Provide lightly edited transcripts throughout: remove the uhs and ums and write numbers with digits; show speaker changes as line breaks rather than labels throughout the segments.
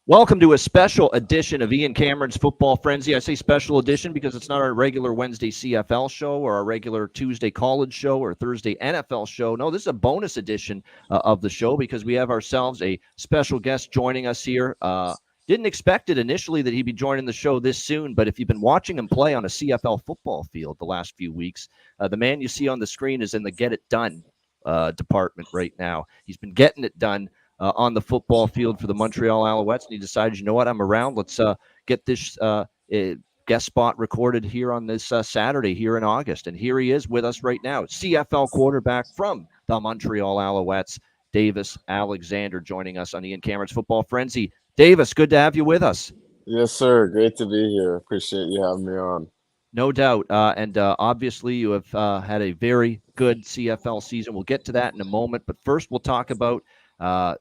Welcome to a special edition of Ian Cameron's Football Frenzy. I say special edition because it's not our regular Wednesday CFL show or our regular Tuesday college show or Thursday NFL show. No, this is a bonus edition of the show because we have ourselves a special guest joining us here. Didn't expect it initially that he'd be joining the show this soon, but if you've been watching him play on a CFL football field the last few weeks, the man you see on the screen is in the get it done department right now. He's been getting it done on the football field for the Montreal Alouettes, and he decided, you know what, I'm around. Let's get this guest spot recorded here on this Saturday here in August. And here he is with us right now, CFL quarterback from the Montreal Alouettes, Davis Alexander, joining us on Ian Cameron's Football Frenzy. Davis, good to have you with us.
Yes, sir. Great to be here. Appreciate you having me on.
No doubt. And obviously, you have had a very good CFL season. We'll get to that in a moment. But first, we'll talk about uh,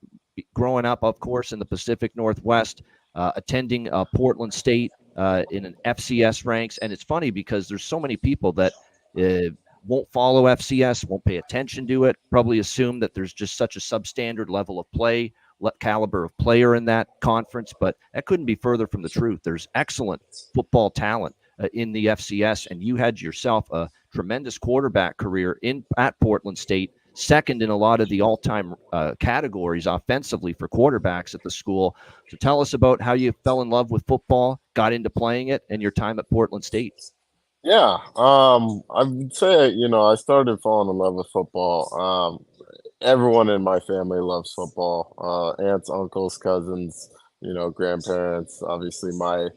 growing up, of course, in the Pacific Northwest, attending Portland State in an FCS ranks. And it's funny because there's so many people that won't follow FCS, won't pay attention to it, probably assume that there's just such a substandard level of play, caliber of player in that conference. But that couldn't be further from the truth. There's excellent football talent in the FCS, and you had yourself a tremendous quarterback career at Portland State, second in a lot of the all-time categories offensively for quarterbacks at the school. So tell us about how you fell in love with football, got into playing it, and your time at Portland State.
Yeah, I would say, I started falling in love with football. Everyone in my family loves football. Aunts, uncles, cousins, grandparents, obviously my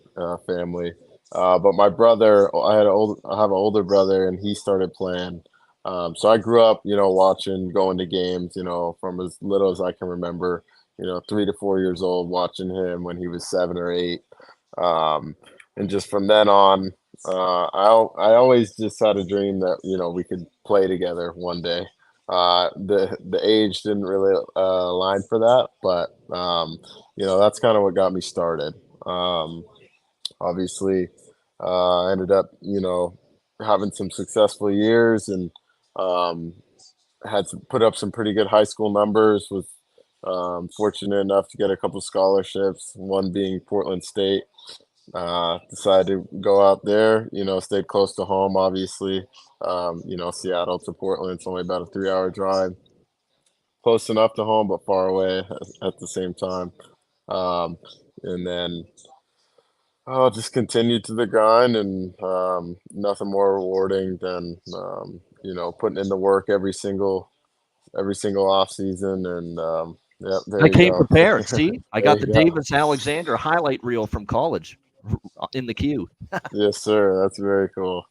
family. But my brother, I have an older brother, and he started playing. So I grew up, watching, going to games, from as little as I can remember, 3 to 4 years old, watching him when he was 7 or 8. Um, and just from then on, I always just had a dream that we could play together one day. The age didn't really align for that, but that's kind of what got me started. Obviously, I ended up having some successful years and um, had to put up some pretty good high school numbers. Was fortunate enough to get a couple scholarships, one being Portland State. Decided to go out there, stayed close to home, obviously. Seattle to Portland, it's only about a 3 hour drive. Close enough to home, but far away at the same time. Um, and then just continued to the grind, and nothing more rewarding than, putting in the work every single off season. And yep, there
I
you
came
go.
prepared. See, I
There
got the
you go.
Davis Alexander highlight reel from college in the queue.
Yes, sir. That's very cool.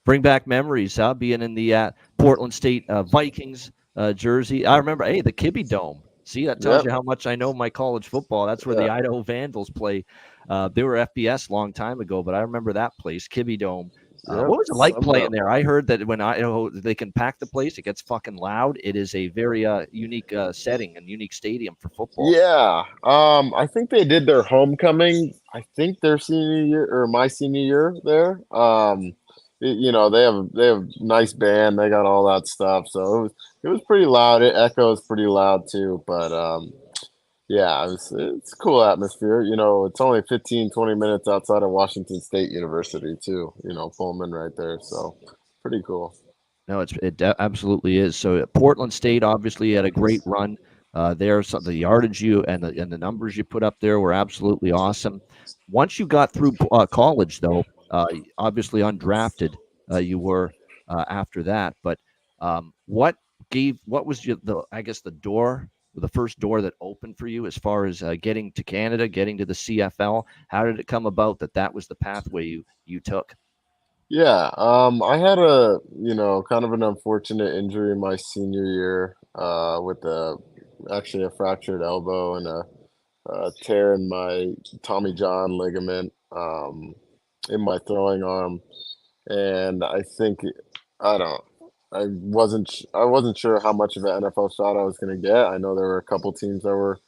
Bring back memories, huh? Being in the Portland State Vikings jersey. I remember, hey, the Kibby Dome. See, that tells
Yep.
you how much I know my college football. That's where
Yeah.
the Idaho Vandals play. They were FBS a long time ago, but I remember that place, Kibby Dome.
Yep.
What was it like playing there? I heard that when Idaho they can pack the place, it gets fucking loud. It is a very unique setting and unique stadium for football.
Yeah. I think they did their homecoming. I think their senior year or my senior year there. They have nice band. They got all that stuff. So it was pretty loud. It echoes pretty loud too. But yeah, it's a cool atmosphere. It's only 15-20 minutes outside of Washington State University too. Pullman right there. So pretty cool.
No, it absolutely is. So Portland State obviously had a great run there. So the yardage you and the numbers you put up there were absolutely awesome. Once you got through college, though, obviously undrafted, you were after that. But what was the I guess the first door that opened for you as far as getting to Canada, getting to the CFL? How did it come about that was the pathway you took?
Yeah, I had kind of an unfortunate injury my senior year, with actually a fractured elbow and a tear in my Tommy John ligament, in my throwing arm. And I think, I don't, I wasn't sure how much of an NFL shot I was going to get. I know there were a couple teams that were,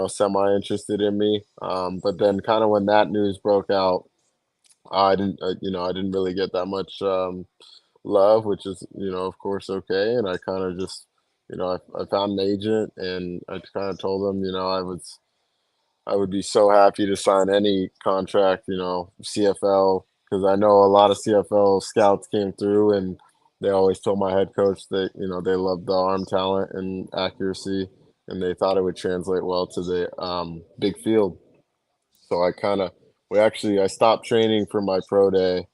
semi interested in me. But then kind of when that news broke out, I didn't really get that much love, which is, of course, okay. And I kind of just, I found an agent, and I kind of told them, I would be so happy to sign any contract, CFL, because I know a lot of CFL scouts came through and they always told my head coach that, they loved the arm talent and accuracy and they thought it would translate well to the big field. So I stopped training for my pro day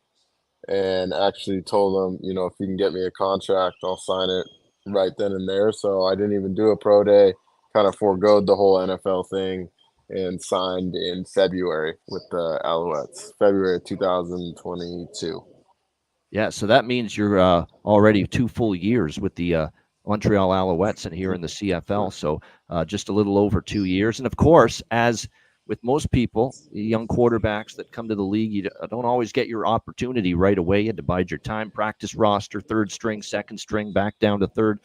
and actually told him, if he can get me a contract, I'll sign it right then and there. So I didn't even do a pro day, kind of foregoed the whole NFL thing and signed in February with the Alouettes, February 2022.
Yeah, so that means you're already 2 full years with the Montreal Alouettes and here in the CFL. So just a little over 2 years. And of course, as with most people, young quarterbacks that come to the league, you don't always get your opportunity right away. You had to bide your time, practice roster, third string, second string, back down to third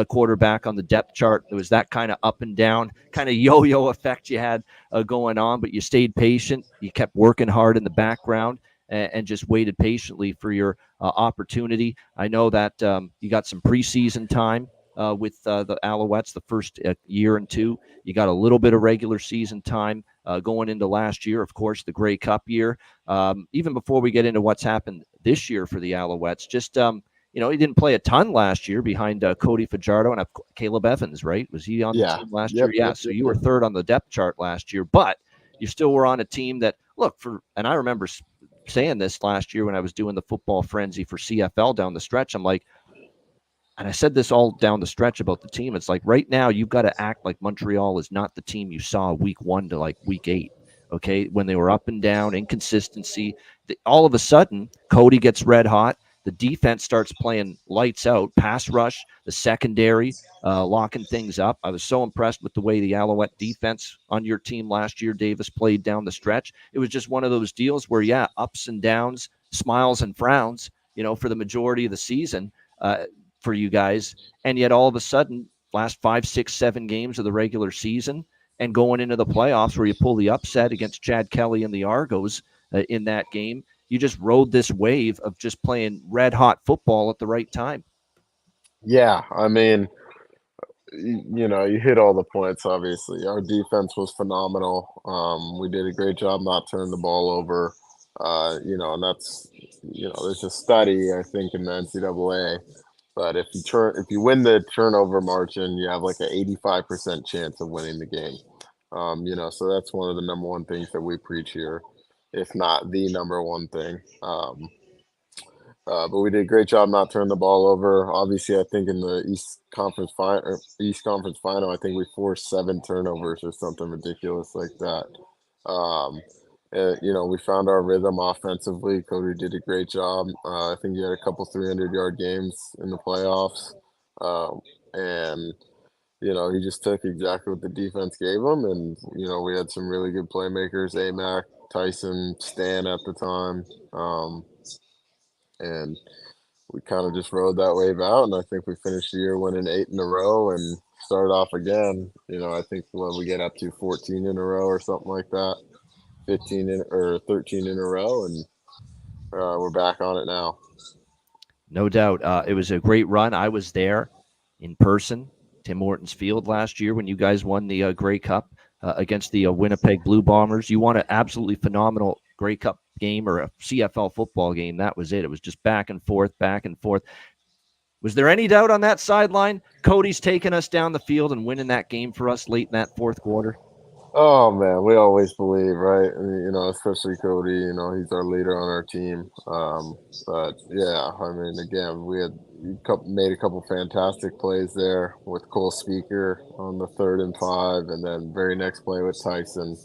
quarterback on the depth chart. It was that kind of up and down, kind of yo-yo effect you had going on, but you stayed patient. You kept working hard in the background and just waited patiently for your opportunity. I know that you got some preseason time with the Alouettes the first year and two. You got a little bit of regular season time going into last year, of course, the Grey Cup year. Even before we get into what's happened this year for the Alouettes, just he didn't play a ton last year behind Cody Fajardo and Caleb Evans, right? Was he on the
Yeah.
team last year?
Yep.
Yeah.
Yep.
So
Yep.
you were
Yep.
third on the depth chart last year, but you still were on a team that and I remember saying this last year when I was doing the football frenzy for CFL down the stretch. I'm like, and I said this all down the stretch about the team. It's like right now you've got to act like Montreal is not the team you saw week 1 to like week 8. Okay, when they were up and down, inconsistency. All of a sudden, Cody gets red hot. The defense starts playing lights out. Pass rush, the secondary, locking things up. I was so impressed with the way the Alouette defense on your team last year, Davis, played down the stretch. It was just one of those deals where, yeah, ups and downs, smiles and frowns, for the majority of the season. For you guys, and yet all of a sudden, last 5, 6, 7 games of the regular season, and going into the playoffs where you pull the upset against Chad Kelly and the Argos in that game, you just rode this wave of just playing red hot football at the right time.
Yeah. I mean, you hit all the points, obviously. Our defense was phenomenal. We did a great job not turning the ball over. And that's, there's a study, I think, in the NCAA. But if you win the turnover margin, you have like an 85% chance of winning the game. So that's one of the number one things that we preach here, if not the number one thing. But we did a great job not turning the ball over. Obviously, I think in the East Conference Final, I think we forced 7 turnovers or something ridiculous like that. Um, we found our rhythm offensively. Cody did a great job. I think he had a couple 300-yard games in the playoffs, and he just took exactly what the defense gave him. And we had some really good playmakers: Amac, Tyson, Stan at the time. And we kind of just rode that wave out, and I think we finished the year winning 8 in a row and started off again. I think when we get up to 14 in a row or something like that, 13 in a row, and we're back on it now.
No doubt. It was a great run. I was there in person, Tim Hortons Field last year when you guys won the Grey Cup against the Winnipeg Blue Bombers. You won an absolutely phenomenal Grey Cup game or a CFL football game. That was it. It was just back and forth, back and forth. Was there any doubt on that sideline? Cody's taking us down the field and winning that game for us late in that fourth quarter.
Oh man, we always believe, right? I mean, especially Cody. He's our leader on our team. But yeah, I mean, again, we had made a couple fantastic plays there with Cole Speaker on the 3rd and 5, and then very next play with Tyson.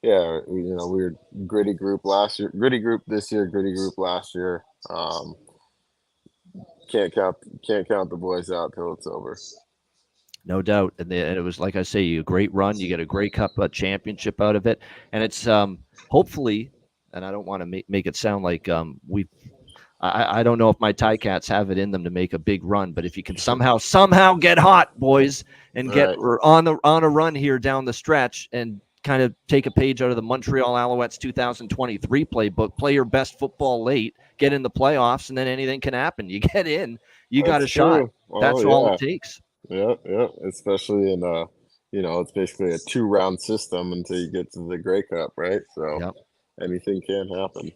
Yeah, we were gritty group last year, gritty group this year, gritty group last year. Can't count the boys out till it's over.
No doubt. And it was, like I say, a great run. You get a Grey Cup championship out of it. And it's hopefully, and I don't want to make it sound like I don't know if my Ticats have it in them to make a big run, but if you can somehow get hot, boys, and get on a run here down the stretch and kind of take a page out of the Montreal Alouettes 2023 playbook, play your best football late, get in the playoffs, and then anything can happen. You get in, you got a shot.
Oh,
That's all it takes.
Yeah, especially in it's basically a 2-round system until you get to the Grey Cup, right? So
Yep.
anything can happen.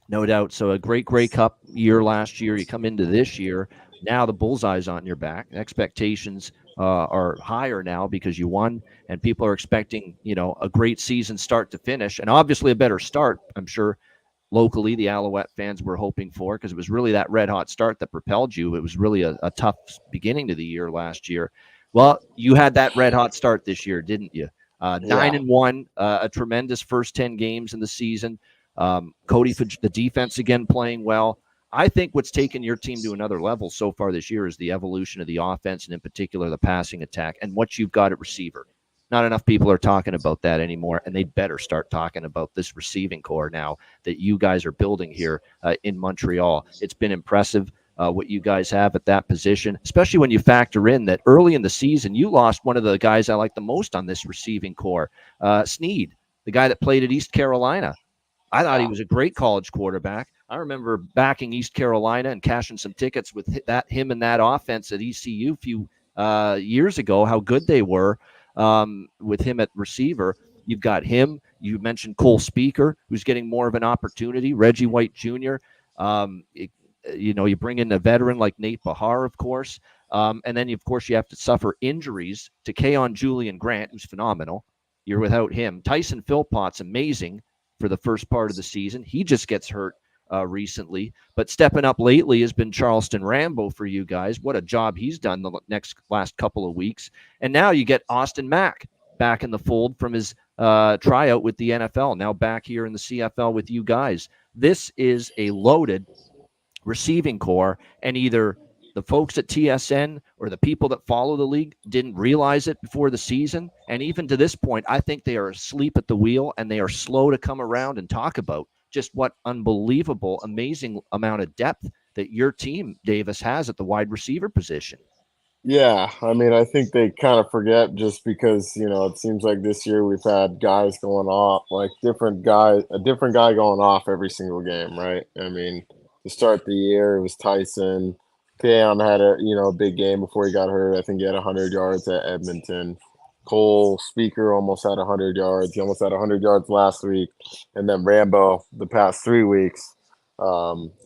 No doubt. So a great Grey Cup year last year. You come into this year. Now the bullseye's on your back. Expectations are higher now because you won, and people are expecting, a great season start to finish, and obviously a better start. I'm sure locally the Alouette fans were hoping for, because it was really that red hot start that propelled you. It was really a tough beginning to the year last year. Well, you had that red hot start this year, didn't you?
Yeah.
9-1, a tremendous first 10 games in the season. Cody, the defense again playing well. I think what's taken your team to another level so far this year is the evolution of the offense, and in particular the passing attack, and what you've got at receiver. Not enough people are talking about that anymore, and they better start talking about this receiving core now that you guys are building here in Montreal. It's been impressive what you guys have at that position, especially when you factor in that early in the season you lost one of the guys I like the most on this receiving core, Sneed, the guy that played at East Carolina. I thought he was a great college quarterback. I remember backing East Carolina and cashing some tickets with him and that offense at ECU a few years ago, how good they were with him at receiver. You've got him. You mentioned Cole Speaker, who's getting more of an opportunity. Reggie White Jr. You bring in a veteran like Nate Bahar, of course. And then, of course, you have to suffer injuries to Keon Julian Grant, who's phenomenal. You're without him. Tyson Philpott's amazing for the first part of the season. He just gets hurt recently, but stepping up lately has been Charleston Rambo for you guys. What a job he's done the last couple of weeks. And now you get Austin Mack back in the fold from his tryout with the NFL, now back here in the CFL with you guys. This is a loaded receiving core, and either the folks at TSN or the people that follow the league didn't realize it before the season. And even to this point, I think they are asleep at the wheel, and they are slow to come around and talk about just what unbelievable, amazing amount of depth that your team, Davis, has at the wide receiver position.
Yeah, I mean, I think they kind of forget just because, it seems like this year we've had guys going off, like a different guy going off every single game, right? I mean, to start the year, it was Tyson. Keon had a big game before he got hurt. I think he had 100 yards at Edmonton. Cole Speaker almost had 100 yards. He almost had 100 yards last week. And then Rambo, the past 3 weeks,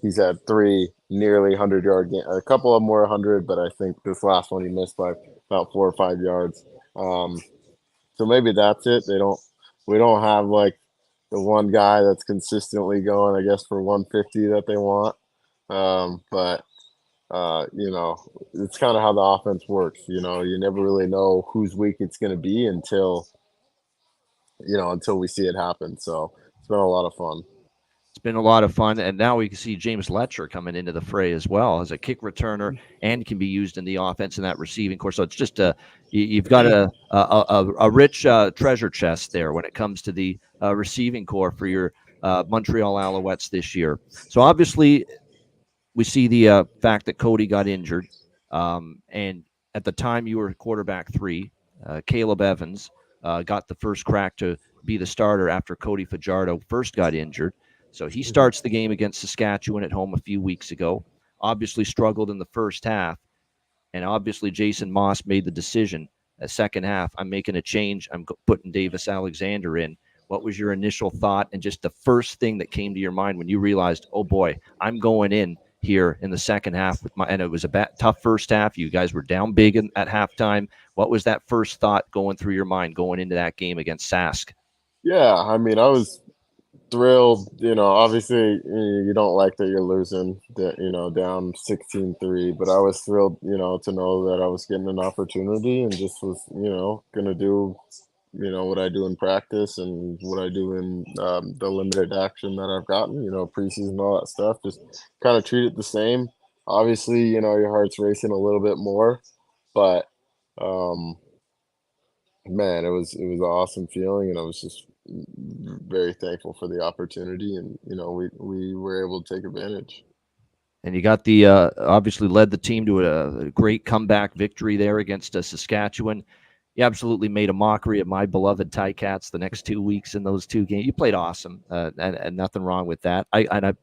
he's had 3 nearly 100-yard games. A couple of them were 100, but I think this last one he missed by about 4 or 5 yards. So maybe that's it. We don't have like the one guy that's consistently going, I guess, for 150 that they want. But it's kind of how the offense works. You never really know whose week it's going to be until we see it happen. So it's been a lot of fun.
It's been a lot of fun, and now we can see James Letcher coming into the fray as well as a kick returner, and can be used in the offense in that receiving course. So it's just you've got a rich treasure chest there when it comes to the receiving core for your Montreal Alouettes this year. So obviously, we see the fact that Cody got injured, and at the time you were quarterback 3, Caleb Evans got the first crack to be the starter after Cody Fajardo first got injured. So he starts the game against Saskatchewan at home a few weeks ago. Obviously struggled in the first half, and obviously Jason Moss made the decision. Second half, I'm making a change. I'm putting Davis Alexander in. What was your initial thought, and just the first thing that came to your mind when you realized, oh boy, I'm going in here in the second half and it was a tough first half. You guys were down big at halftime. What was that first thought going through your mind going into that game against Sask?
Yeah, I mean, I was thrilled. Obviously, you don't like that you're losing, down 16-3, but I was thrilled, to know that I was getting an opportunity and just was, going to do, what I do in practice and what I do in the limited action that I've gotten, preseason, all that stuff. Just kind of treat it the same. Obviously, your heart's racing a little bit more, but man, it was an awesome feeling, and I was just very thankful for the opportunity, and we were able to take advantage.
And you got the obviously led the team to a great comeback victory there against Saskatchewan. You absolutely made a mockery of my beloved Ticats the next 2 weeks in those 2 games. You played awesome, and nothing wrong with that. The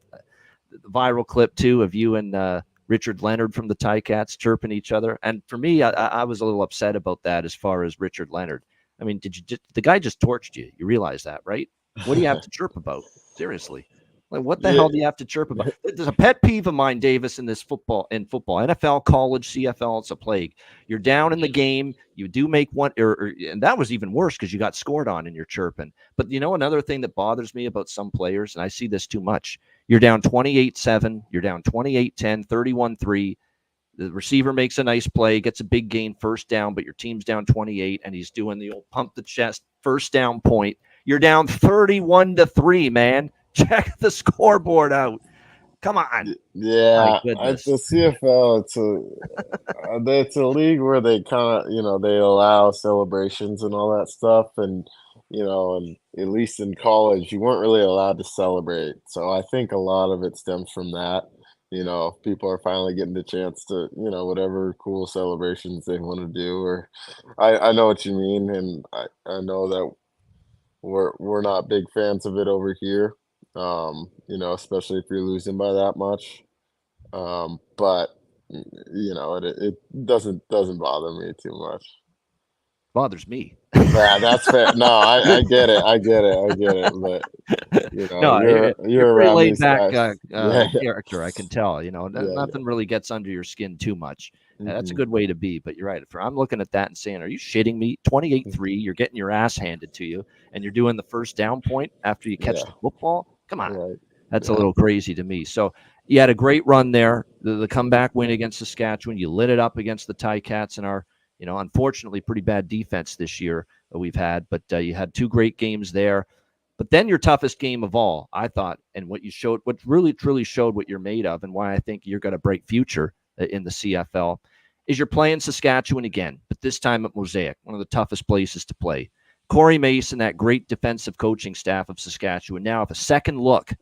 viral clip too of you and Richard Leonard from the Ticats chirping each other. And for me, I was a little upset about that as far as Richard Leonard. I mean, the guy just torched you? You realize that, right? What do you have to chirp about? Seriously. Like, what the
Yeah,
hell do you have to chirp about? There's a pet peeve of mine, Davis, in football, NFL, college, CFL. It's a plague. You're down in the game. You do make one, and that was even worse because you got scored on and you're chirping. But another thing that bothers me about some players, and I see this too much, you're down 28-7, you're down 28-10, 31-3. The receiver makes a nice play, gets a big gain, first down, but your team's down 28, and he's doing the old pump the chest first down point. You're down 31-3, man. Check the scoreboard out. Come on. My
yeah.
goodness.
The CFL, it's a league where they kind of, they allow celebrations and all that stuff, and at least in college, you weren't really allowed to celebrate. So I think a lot of it stems from that. People are finally getting the chance to, whatever cool celebrations they want to do. Or I know what you mean, and I know that we're not big fans of it over here. Especially if you're losing by that much. But it doesn't bother me too much.
Bothers me.
Yeah, that's fair. No, I get it. I get it. I get it. But
No, you're
you're
pretty
around
laid
these
back
guys. Yeah, yeah,
character. I can tell.
yeah, yeah.
Nothing really gets under your skin too much. That's a
Hmm.
good way to be. But you're right. I'm looking at that and saying, "Are you shitting me? 28-3. You're getting your ass handed to you, and you're doing the first down point after you catch
Yeah,
the football. Come on,
right.
that's a
Yeah.
little crazy to me." So you had a great run there. The comeback win against Saskatchewan. You lit it up against the Ticats and our, unfortunately pretty bad defense this year that we've had. But you had two great games there. But then your toughest game of all, I thought, and what really truly showed what you're made of, and why I think you're got a bright future in the CFL, is you're playing Saskatchewan again, but this time at Mosaic, one of the toughest places to play. Corey Mason, that great defensive coaching staff of Saskatchewan, now have a second look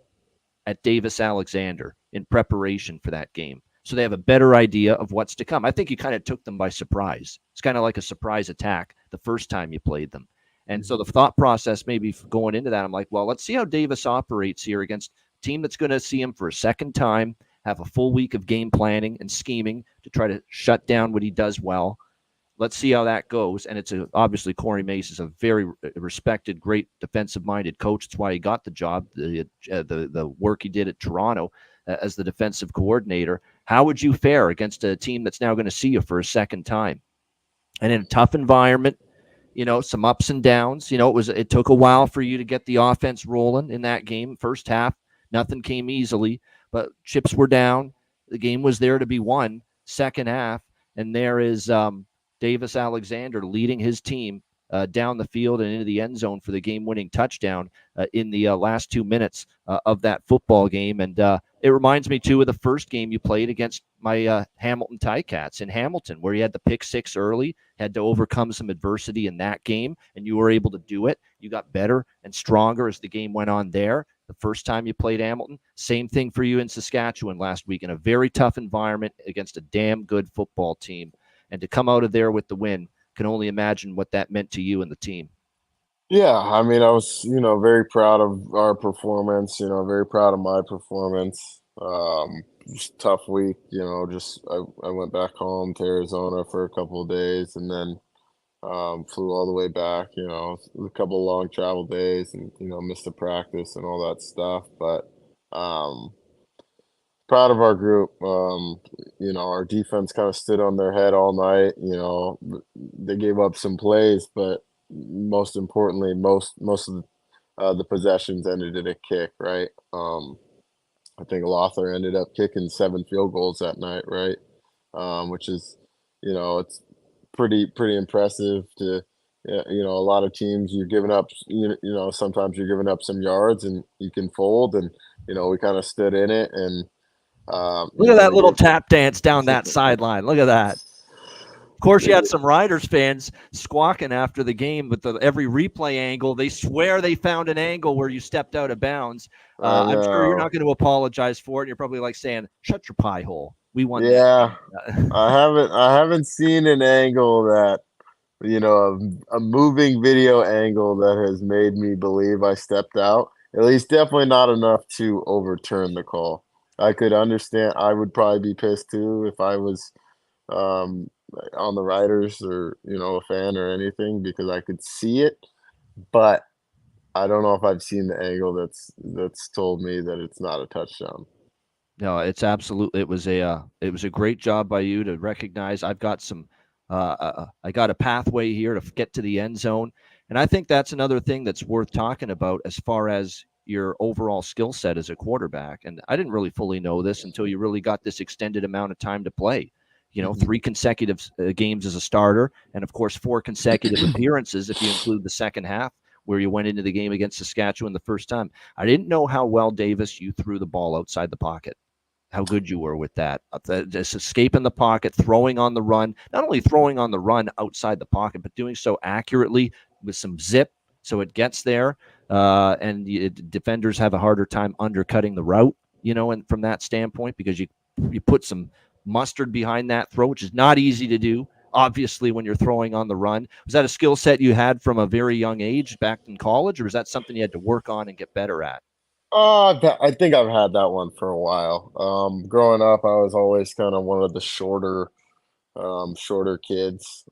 at Davis Alexander in preparation for that game. So they have a better idea of what's to come. I think you kind of took them by surprise. It's kind of like a surprise attack the first time you played them. And so the thought process maybe going into that, I'm like, well, let's see how Davis operates here against a team that's going to see him for a second time, have a full week of game planning and scheming to try to shut down what he does well. Let's see how that goes. And obviously Corey Mace is a very respected, great defensive-minded coach. That's why he got the job, the work he did at Toronto as the defensive coordinator. How would you fare against a team that's now going to see you for a second time? And in a tough environment, some ups and downs. It took a while for you to get the offense rolling in that game. First half, nothing came easily, but chips were down. The game was there to be won. Second half, and there is Davis Alexander leading his team down the field and into the end zone for the game-winning touchdown in the last 2 minutes of that football game. And it reminds me, too, of the first game you played against my Hamilton Ticats in Hamilton, where you had the pick six early, had to overcome some adversity in that game, and you were able to do it. You got better and stronger as the game went on there. The first time you played Hamilton, same thing for you in Saskatchewan last week in a very tough environment against a damn good football team. And to come out of there with the win, can only imagine what that meant to you and the team.
Yeah, I mean, I was, very proud of our performance, very proud of my performance. Just tough week, I went back home to Arizona for a couple of days and then flew all the way back, a couple of long travel days and, missed the practice and all that stuff. But um, proud of our group. Our defense kind of stood on their head all night. They gave up some plays, but most importantly, most of the possessions ended in a kick, right? I think Lothar ended up kicking 7 field goals that night, right? Which is, it's pretty impressive to, yeah, a lot of teams you're giving up, sometimes you're giving up some yards and you can fold, and we kind of stood in it, and
Look at that
they
little
gave.
tap dance down that sideline. Look at that. Of course, you had some Riders fans squawking after the game with every replay angle. They swear they found an angle where you stepped out of bounds.
I
I'm sure you're
know.
not going to apologize for it. You're probably like saying, "Shut your pie hole. We won that
Yeah,
game."
I haven't seen an angle that, a moving video angle that has made me believe I stepped out. At least definitely not enough to overturn the call. I could understand. I would probably be pissed too if I was um, on the Riders or a fan or anything because I could see it, but I don't know if I've seen the angle that's told me that it's not a touchdown.
No, it's absolutely. It was a great job by you to recognize. I've got some. I got a pathway here to get to the end zone, and I think that's another thing that's worth talking about as far as your overall skill set as a quarterback. And I didn't really fully know this until you really got this extended amount of time to play. You know,
Mhm.
3 consecutive games as a starter, and of course 4 consecutive appearances if you include the second half where you went into the game against Saskatchewan the first time. I didn't know how well, Davis, you threw the ball outside the pocket, how good you were with that. Just escaping the pocket, throwing on the run, not only throwing on the run outside the pocket, but doing so accurately with some zip so it gets there. Defenders have a harder time undercutting the route, and from that standpoint, because you put some mustard behind that throw, which is not easy to do. Obviously, when you're throwing on the run, was that a skill set you had from a very young age back in college, or was that something you had to work on and get better at?
I think I've had that one for a while. Growing up, I was always kind of one of the shorter kids.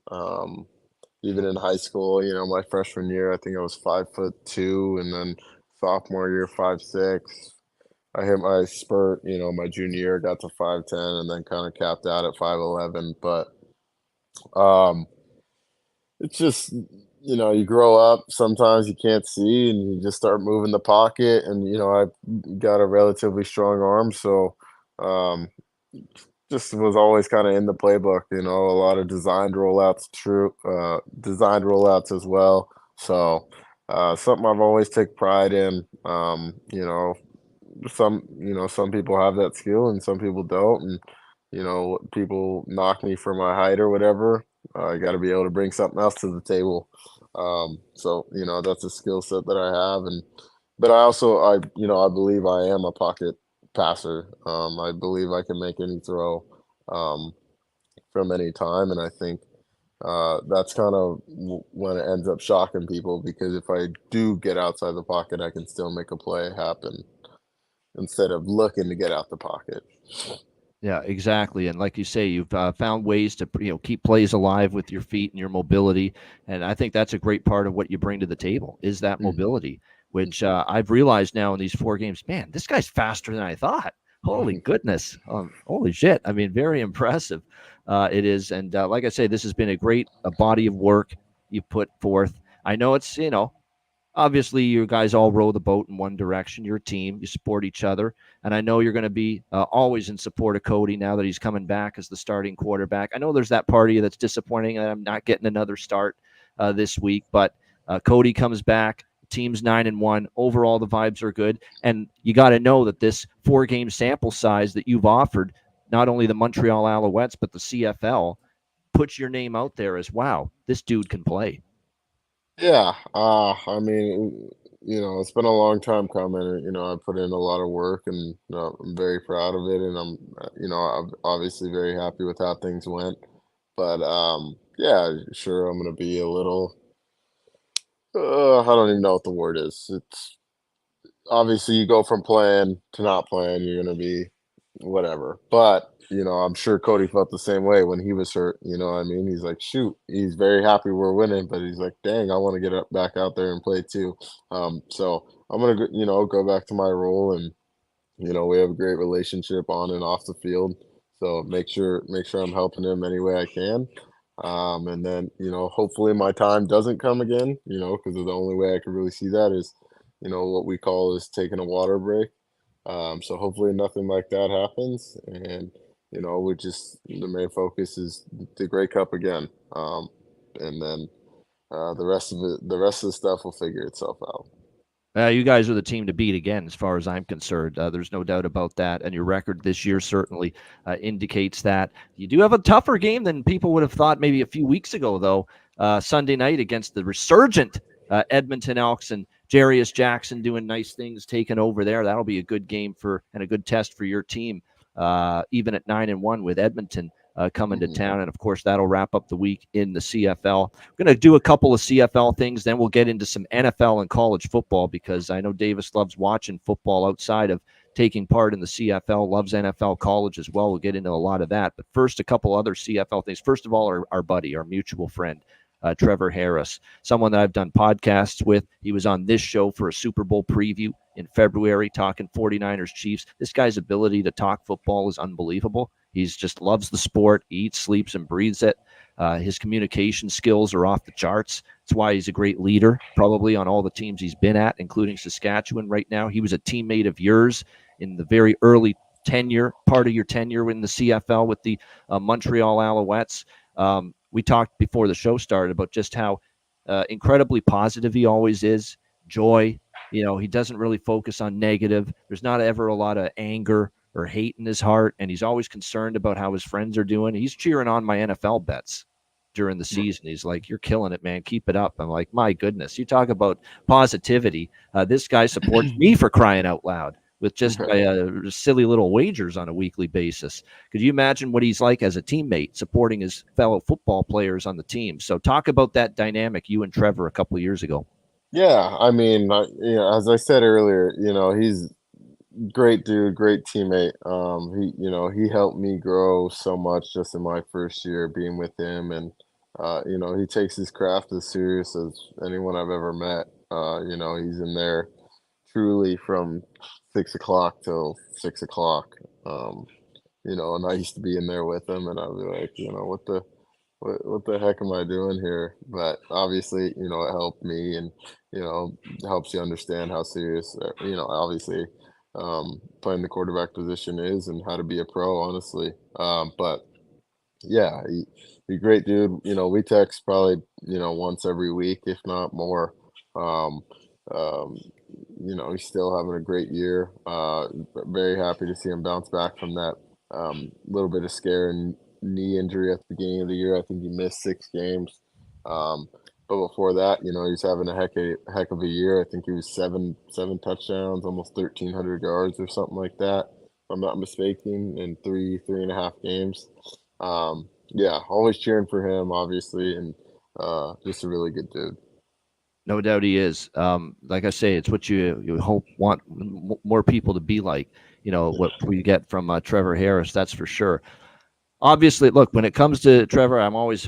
Even in high school, my freshman year, I think I was 5'2", and then sophomore year, 5'6". I hit my spurt, my junior year, got to 5'10", and then kind of capped out at 5'11". But um, it's just, you grow up, sometimes you can't see and you just start moving the pocket. And, I got a relatively strong arm. So um, just was always kind of in the playbook, a lot of designed rollouts as well. So something I've always take pride in. Some people have that skill and some people don't. And, people knock me for my height or whatever. I got to be able to bring something else to the table. So, that's a skill set that I have. But I believe I am a pocket passer. I believe I can make any throw um, from any time. And I think that's kind of when it ends up shocking people because if I do get outside the pocket, I can still make a play happen instead of looking to get out the pocket.
Yeah, exactly. And like you say, you've found ways to keep plays alive with your feet and your mobility, and I think that's a great part of what you bring to the table is that
Mhm.
mobility, which I've realized now in these 4 games. Man, this guy's faster than I thought. Holy goodness! Holy shit! I mean, very impressive. It is, and like I say, this has been a great body of work you put forth. I know it's obviously you guys all row the boat in one direction. You're a team. You support each other. And I know you're going to be always in support of Cody now that he's coming back as the starting quarterback. I know there's that part of you that's disappointing that I'm not getting another start this week, but Cody comes back. Team's 9-1. Overall, the vibes are good. And you got to know that this 4-game sample size that you've offered, not only the Montreal Alouettes, but the CFL, puts your name out there as, wow, this dude can play.
Yeah, I mean, it's been a long time coming. And, I put in a lot of work, and I'm very proud of it. And I'm obviously very happy with how things went. But yeah, sure, I'm gonna be a little. I don't even know what the word is. It's obviously you go from playing to not playing, you're gonna be whatever. But I'm sure Cody felt the same way when he was hurt. You know what I mean? He's like, shoot, he's very happy we're winning, but he's like, dang, I want to back out there and play too. So I'm gonna go back to my role, and we have a great relationship on and off the field. So make sure I'm helping him any way I can. And then, hopefully my time doesn't come again, because the only way I can really see that is, what we call is taking a water break. So hopefully nothing like that happens. And, the main focus is the Grey Cup again. And then the rest of the stuff will figure itself out.
You guys are the team to beat again, as far as I'm concerned. There's no doubt about that. And your record this year certainly indicates that. You do have a tougher game than people would have thought maybe a few weeks ago, though. Sunday night against the resurgent Edmonton Elks and Jarius Jackson doing nice things, taking over there. That'll be a good game and a good test for your team, even at 9-1 with Edmonton coming to
Mhm.
town. And of course, that'll wrap up the week in the CFL. We're going to do a couple of CFL things, then we'll get into some NFL and college football because I know Davis loves watching football outside of taking part in the CFL, loves NFL college as well. We'll get into a lot of that. But first, a couple other CFL things. First of all, our buddy, our mutual friend, Trevor Harris, someone that I've done podcasts with. He was on this show for a Super Bowl preview in February talking 49ers Chiefs. This guy's ability to talk football is unbelievable. He's just loves the sport. He eats, sleeps, and breathes it. His communication skills are off the charts. That's why he's a great leader, probably on all the teams he's been at, including Saskatchewan right now. He was a teammate of yours in the very early part of your tenure in the CFL with the Montreal Alouettes. We talked before the show started about just how incredibly positive he always is, joy. He doesn't really focus on negative. There's not ever a lot of anger or hate in his heart, and he's always concerned about how his friends are doing. He's cheering on my NFL bets during the season. He's like, "You're killing it, man. Keep it up." I'm like, "My goodness, you talk about positivity. This guy supports me for crying out loud with just silly little wagers on a weekly basis." Could you imagine what he's like as a teammate, supporting his fellow football players on the team? So talk about that dynamic, you and Trevor, a couple of years ago.
Yeah, I mean, as I said earlier, he's great dude, great teammate. He helped me grow so much just in my first year being with him, and he takes his craft as serious as anyone I've ever met. He's in there truly from 6 o'clock till 6 o'clock. And I used to be in there with him, and I'd be like, what the heck am I doing here? But obviously, it helped me, and helps you understand how serious, obviously, playing the quarterback position is, and how to be a pro, honestly. But yeah, he great dude. We text probably once every week, if not more. Um, um, he's still having a great year. Very happy to see him bounce back from that little bit of scare and knee injury at the beginning of the year. I think he missed 6 games. Um, but before that, he's having a heck of a year. I think he was seven touchdowns, almost 1,300 yards or something like that, if I'm not mistaken, in three and a half games. Yeah, always cheering for him, obviously, and just a really good dude.
No doubt he is. Like I say, it's what you want more people to be like. What we get from Trevor Harris, that's for sure. Obviously, look, when it comes to Trevor, I'm always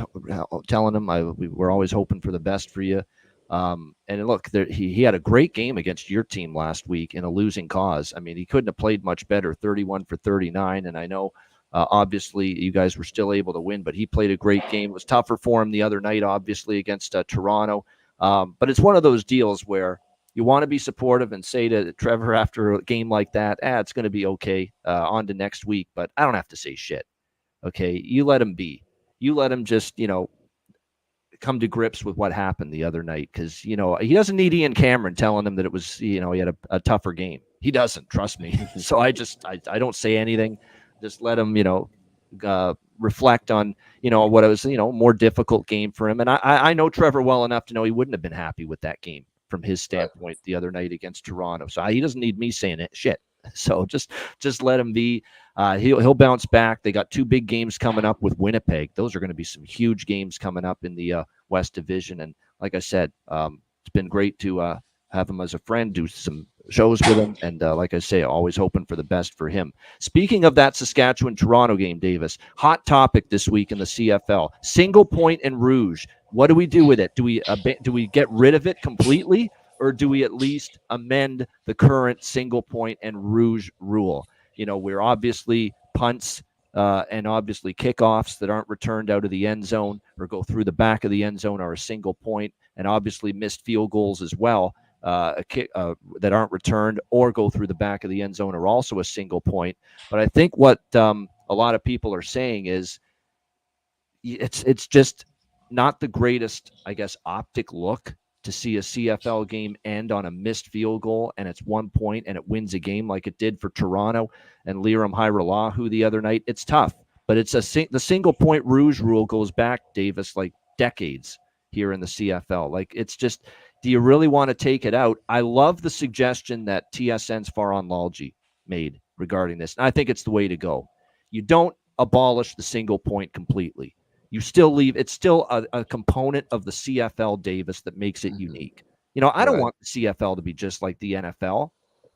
telling him we're always hoping for the best for you. And look, he had a great game against your team last week in a losing cause. I mean, he couldn't have played much better, 31 for 39. And I know, obviously, you guys were still able to win, but he played a great game. It was tougher for him the other night, obviously, against Toronto. But it's one of those deals where you want to be supportive and say to Trevor after a game like that, it's going to be okay, on to next week. But I don't have to say shit. Okay, you let him be. You let him just, come to grips with what happened the other night, because he doesn't need Ian Cameron telling him that it was, he had a tougher game. He doesn't, trust me. So I don't say anything. Just let him, reflect on, what it was, more difficult game for him. And I know Trevor well enough to know he wouldn't have been happy with that game from his standpoint the other night against Toronto. So he doesn't need me saying it. Shit. So just let him be. He'll bounce back. They got 2 big games coming up with Winnipeg. Those are going to be some huge games coming up in the West Division. And like I said, it's been great to have him as a friend, do some shows with him, and like I say, always hoping for the best for him. Speaking of that Saskatchewan-Toronto game, Davis, hot topic this week in the CFL: single point and rouge. What do we do with it? Do we get rid of it completely, or do we at least amend the current single point and rouge rule? We're obviously punts and obviously kickoffs that aren't returned out of the end zone or go through the back of the end zone are a single point, and obviously missed field goals as well, that aren't returned or go through the back of the end zone are also a single point. But I think what a lot of people are saying is it's just not the greatest, I guess, optic look to see a CFL game end on a missed field goal and it's 1 point and it wins a game like it did for Toronto and Liram Hajrullahu the other night. It's tough, but it's the single point rouge rule goes back, Davis, like decades here in the CFL. Like, it's just, do you really want to take it out? I love the suggestion that TSN's Farhan Lalji made regarding this, and I think it's the way to go. You don't abolish the single point completely. You still leave, it's still a component of the CFL, Davis, that makes it unique. I don't want the CFL to be just like the NFL.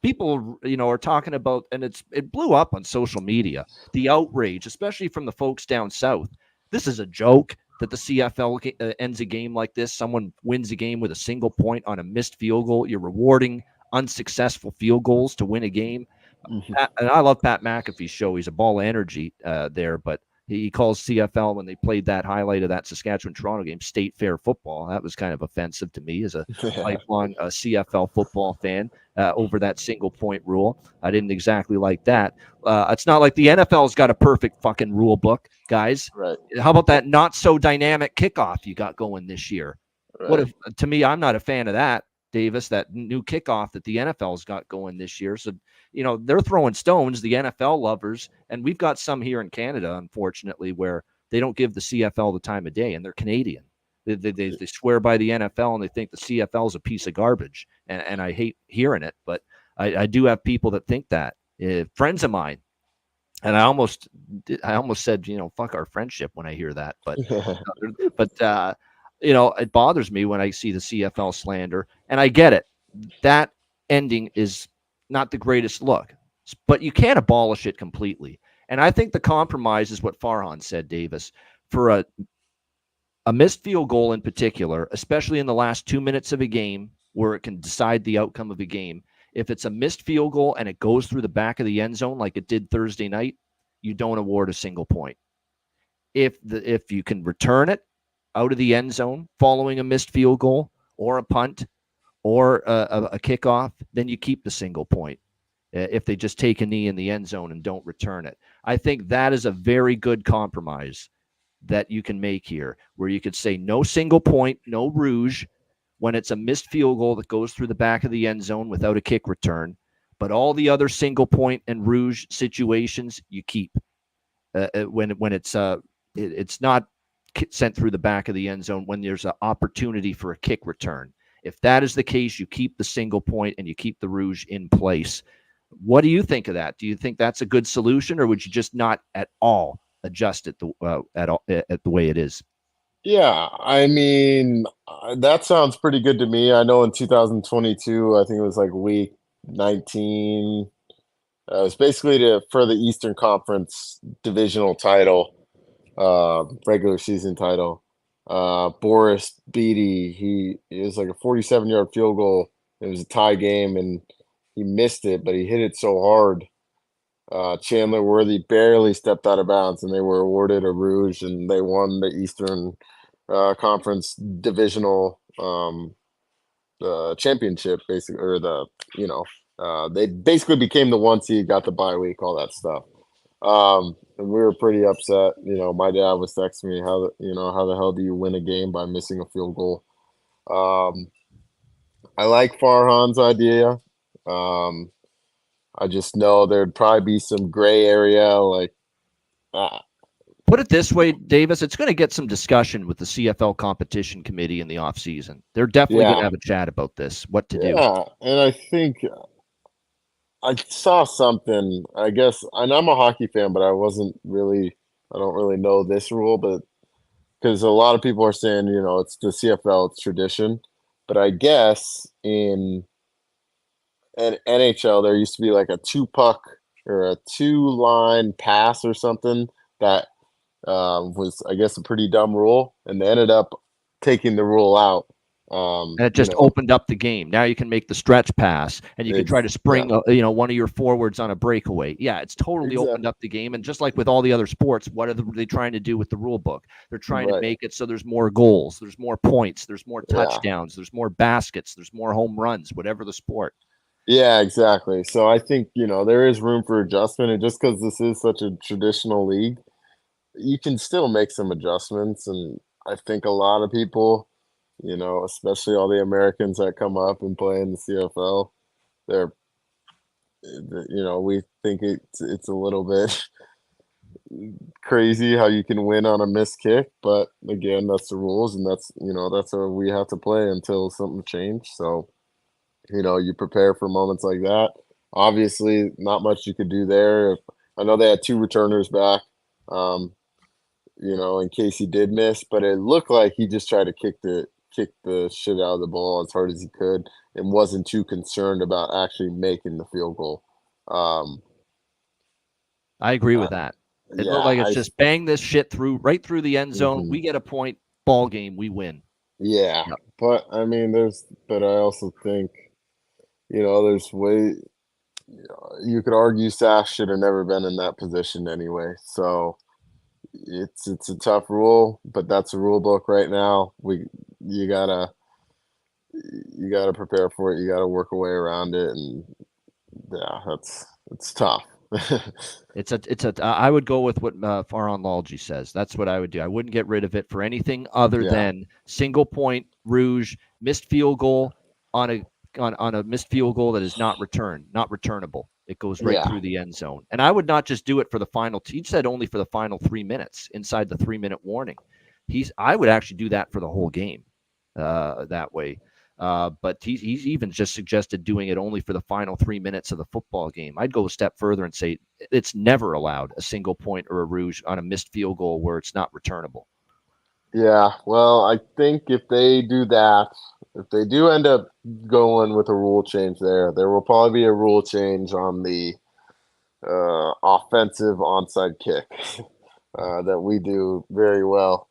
people, are talking about, and it blew up on social media, the outrage, especially from the folks down south. This is a joke that the CFL ends a game like this. Someone wins a game with a single point on a missed field goal. You're rewarding unsuccessful field goals to win a game. And I love Pat McAfee's show. He's a ball of energy there, but he calls CFL, when they played that highlight of that Saskatchewan-Toronto game, state fair football. That was kind of offensive to me as a lifelong CFL football fan over that single point rule. I didn't exactly like that. It's not like the NFL's got a perfect fucking rule book, guys.
Right.
How about that not so dynamic kickoff you got going this year?
Right.
What if, to me, I'm not a fan of that, Davis, that new kickoff that the NFL's got going this year. So, they're throwing stones, the NFL lovers, and we've got some here in Canada, unfortunately, where they don't give the CFL the time of day, and they're Canadian. They swear by the NFL, and they think the CFL is a piece of garbage, and I hate hearing it, but I do have people that think that. Friends of mine, and I almost said, fuck our friendship when I hear that, but it bothers me when I see the CFL slander, and I get it. That ending is not the greatest look, but you can't abolish it completely. And I think the compromise is what Farhan said, Davis, for a missed field goal in particular, especially in the last 2 minutes of a game where it can decide the outcome of a game. If it's a missed field goal and it goes through the back of the end zone like it did Thursday night, you don't award a single point. If you can return it out of the end zone following a missed field goal or a punt or a kickoff, then you keep the single point if they just take a knee in the end zone and don't return it. I think that is a very good compromise that you can make here, where you could say no single point, no rouge, when it's a missed field goal that goes through the back of the end zone without a kick return. But all the other single point and rouge situations, you keep. When it's not sent through the back of the end zone, when there's an opportunity for a kick return. If that is the case, you keep the single point and you keep the rouge in place. What do you think of that? Do you think that's a good solution, or would you just not at all adjust it at the way it is?
Yeah, I mean, that sounds pretty good to me. I know in 2022, I think it was like week 19. It was basically for the Eastern Conference divisional title, regular season title. Boris Beatty, it was like a 47-yard field goal. It was a tie game, and he missed it, but he hit it so hard. Chandler Worthy barely stepped out of bounds, and they were awarded a rouge, and they won the Eastern Conference divisional championship, basically, or they basically became the 1 seed, got the bye week, all that stuff. And we were pretty upset. My dad was texting me how the hell do you win a game by missing a field goal? I like Farhan's idea. I just know there'd probably be some gray area, like.
Put it this way, Davis, it's going to get some discussion with the CFL competition committee in the offseason. They're definitely going to have a chat about this, what to do.
Yeah, and I think I saw something, I guess, and I'm a hockey fan, but I don't really know this rule, but because a lot of people are saying, it's the CFL, it's tradition. But I guess in NHL, there used to be like a 2-puck or a 2-line pass or something that was, I guess, a pretty dumb rule, and they ended up taking the rule out.
And it just opened up the game. Now you can make the stretch pass, and you can try to spring, one of your forwards on a breakaway. Yeah, it's totally opened up the game. And just like with all the other sports, what are they trying to do with the rule book? They're trying to make it so there's more goals, there's more points, there's more touchdowns, there's more baskets, there's more home runs, whatever the sport.
Yeah, exactly. So I think, there is room for adjustment. And just because this is such a traditional league, you can still make some adjustments. And I think a lot of people, especially all the Americans that come up and play in the CFL, we think it's a little bit crazy how you can win on a missed kick. But again, that's the rules, and that's how we have to play until something changes. So, you prepare for moments like that. Obviously, not much you could do there. I know they had 2 returners back, in case he did miss, but it looked like he just tried to kick the kicked the shit out of the ball as hard as he could and wasn't too concerned about actually making the field goal. Um,
I agree with
uh,
that. It looked
yeah,
like it's just bang this shit right through the end zone.
mhm.
We get a point, ball game, we win.
Yeah,
Yep.
but I mean, but I also think, there's way you could argue Sash should have never been in that position anyway. So it's a tough rule, but that's a rule book right now. You gotta you gotta prepare for it. You gotta work a way around it, and yeah, it's tough.
I would go with what Faron Lalji says. That's what I would do. I wouldn't get rid of it for anything other
Yeah,
than single point, rouge, missed field goal on a missed field goal that is not returnable. It goes right
yeah,
through the end zone. And I would not just do it for the final. He said only for the final 3 minutes inside the 3 minute warning. I would actually do that for the whole game, that way. But he's even just suggested doing it only for the final 3 minutes of the football game. I'd go a step further and say it's never allowed a single point or a rouge on a missed field goal where it's not returnable.
yeah. Well, I think if they do that, if they do end up going with a rule change there will probably be a rule change on the offensive onside kick that we do very well.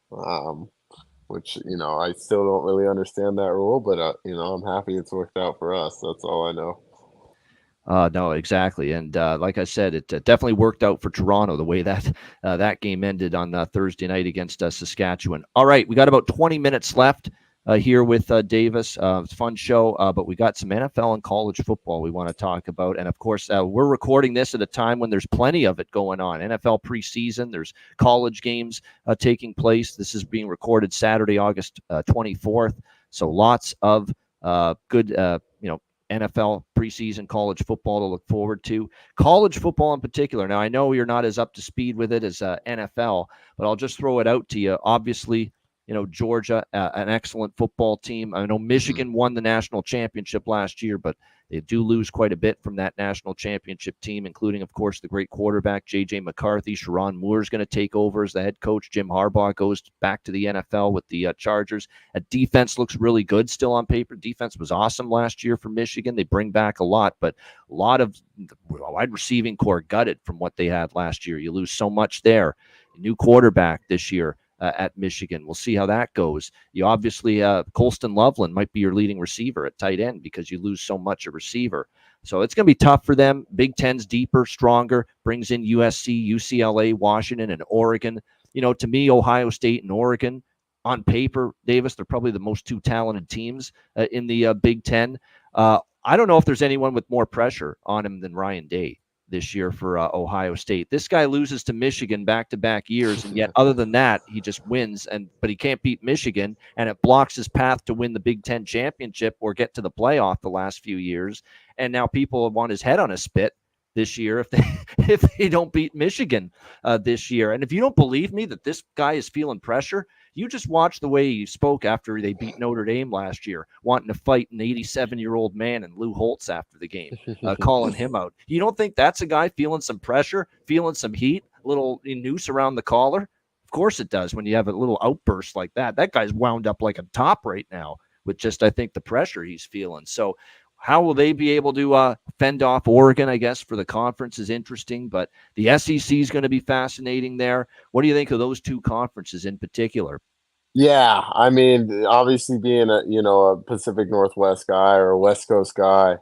Which I still don't really understand that rule, but I'm happy it's worked out for us. That's all I know.
No, exactly, and like I said, it definitely worked out for Toronto the way that game ended on Thursday night against Saskatchewan. All right, we got about 20 minutes left here with Davis. It's a fun show, but we got some NFL and college football we want to talk about, and of course, we're recording this at a time when there's plenty of it going on. NFL preseason, there's college games taking place. This is being recorded Saturday, August 24th, so lots of good, NFL preseason college football to look forward to. College football in particular. Now, I know you're not as up to speed with it as NFL, but I'll just throw it out to you. Obviously, Georgia, an excellent football team. I know
Hmm.
Michigan won the national championship last year, but they do lose quite a bit from that national championship team, including, of course, the great quarterback, J.J. McCarthy. Sharon Moore is going to take over as the head coach. Jim Harbaugh goes back to the NFL with the Chargers. Defense looks really good still on paper. Defense was awesome last year for Michigan. They bring back a lot, but a lot of wide receiving core gutted from what they had last year. You lose so much there. New quarterback this year at Michigan. We'll see how that goes. You obviously, Colston Loveland might be your leading receiver at tight end because you lose so much a receiver. So it's going to be tough for them. Big Ten's deeper, stronger, brings in USC, UCLA, Washington, and Oregon. To me, Ohio State and Oregon, on paper, Davis, they're probably the most two talented teams in the Big Ten. I don't know if there's anyone with more pressure on him than Ryan Day this year for Ohio State. This guy loses to Michigan back-to-back years, and yet other than that, he just wins. But he can't beat Michigan, and it blocks his path to win the Big Ten championship or get to the playoff the last few years. And now people want his head on a spit this year if they if they don't beat Michigan this year. And if you don't believe me that this guy is feeling pressure, you just watch the way he spoke after they beat Notre Dame last year, wanting to fight an 87-year-old man and Lou Holtz after the game, calling him out. You don't think that's a guy feeling some pressure, feeling some heat, a little noose around the collar? Of course it does when you have a little outburst like that. That guy's wound up like a top right now with just, I think, the pressure he's feeling. So how will they be able to fend off Oregon, I guess, for the conference is interesting, but the SEC is going to be fascinating there. What do you think of those two conferences in particular?
Yeah, I mean, obviously being a Pacific Northwest guy or a West Coast guy,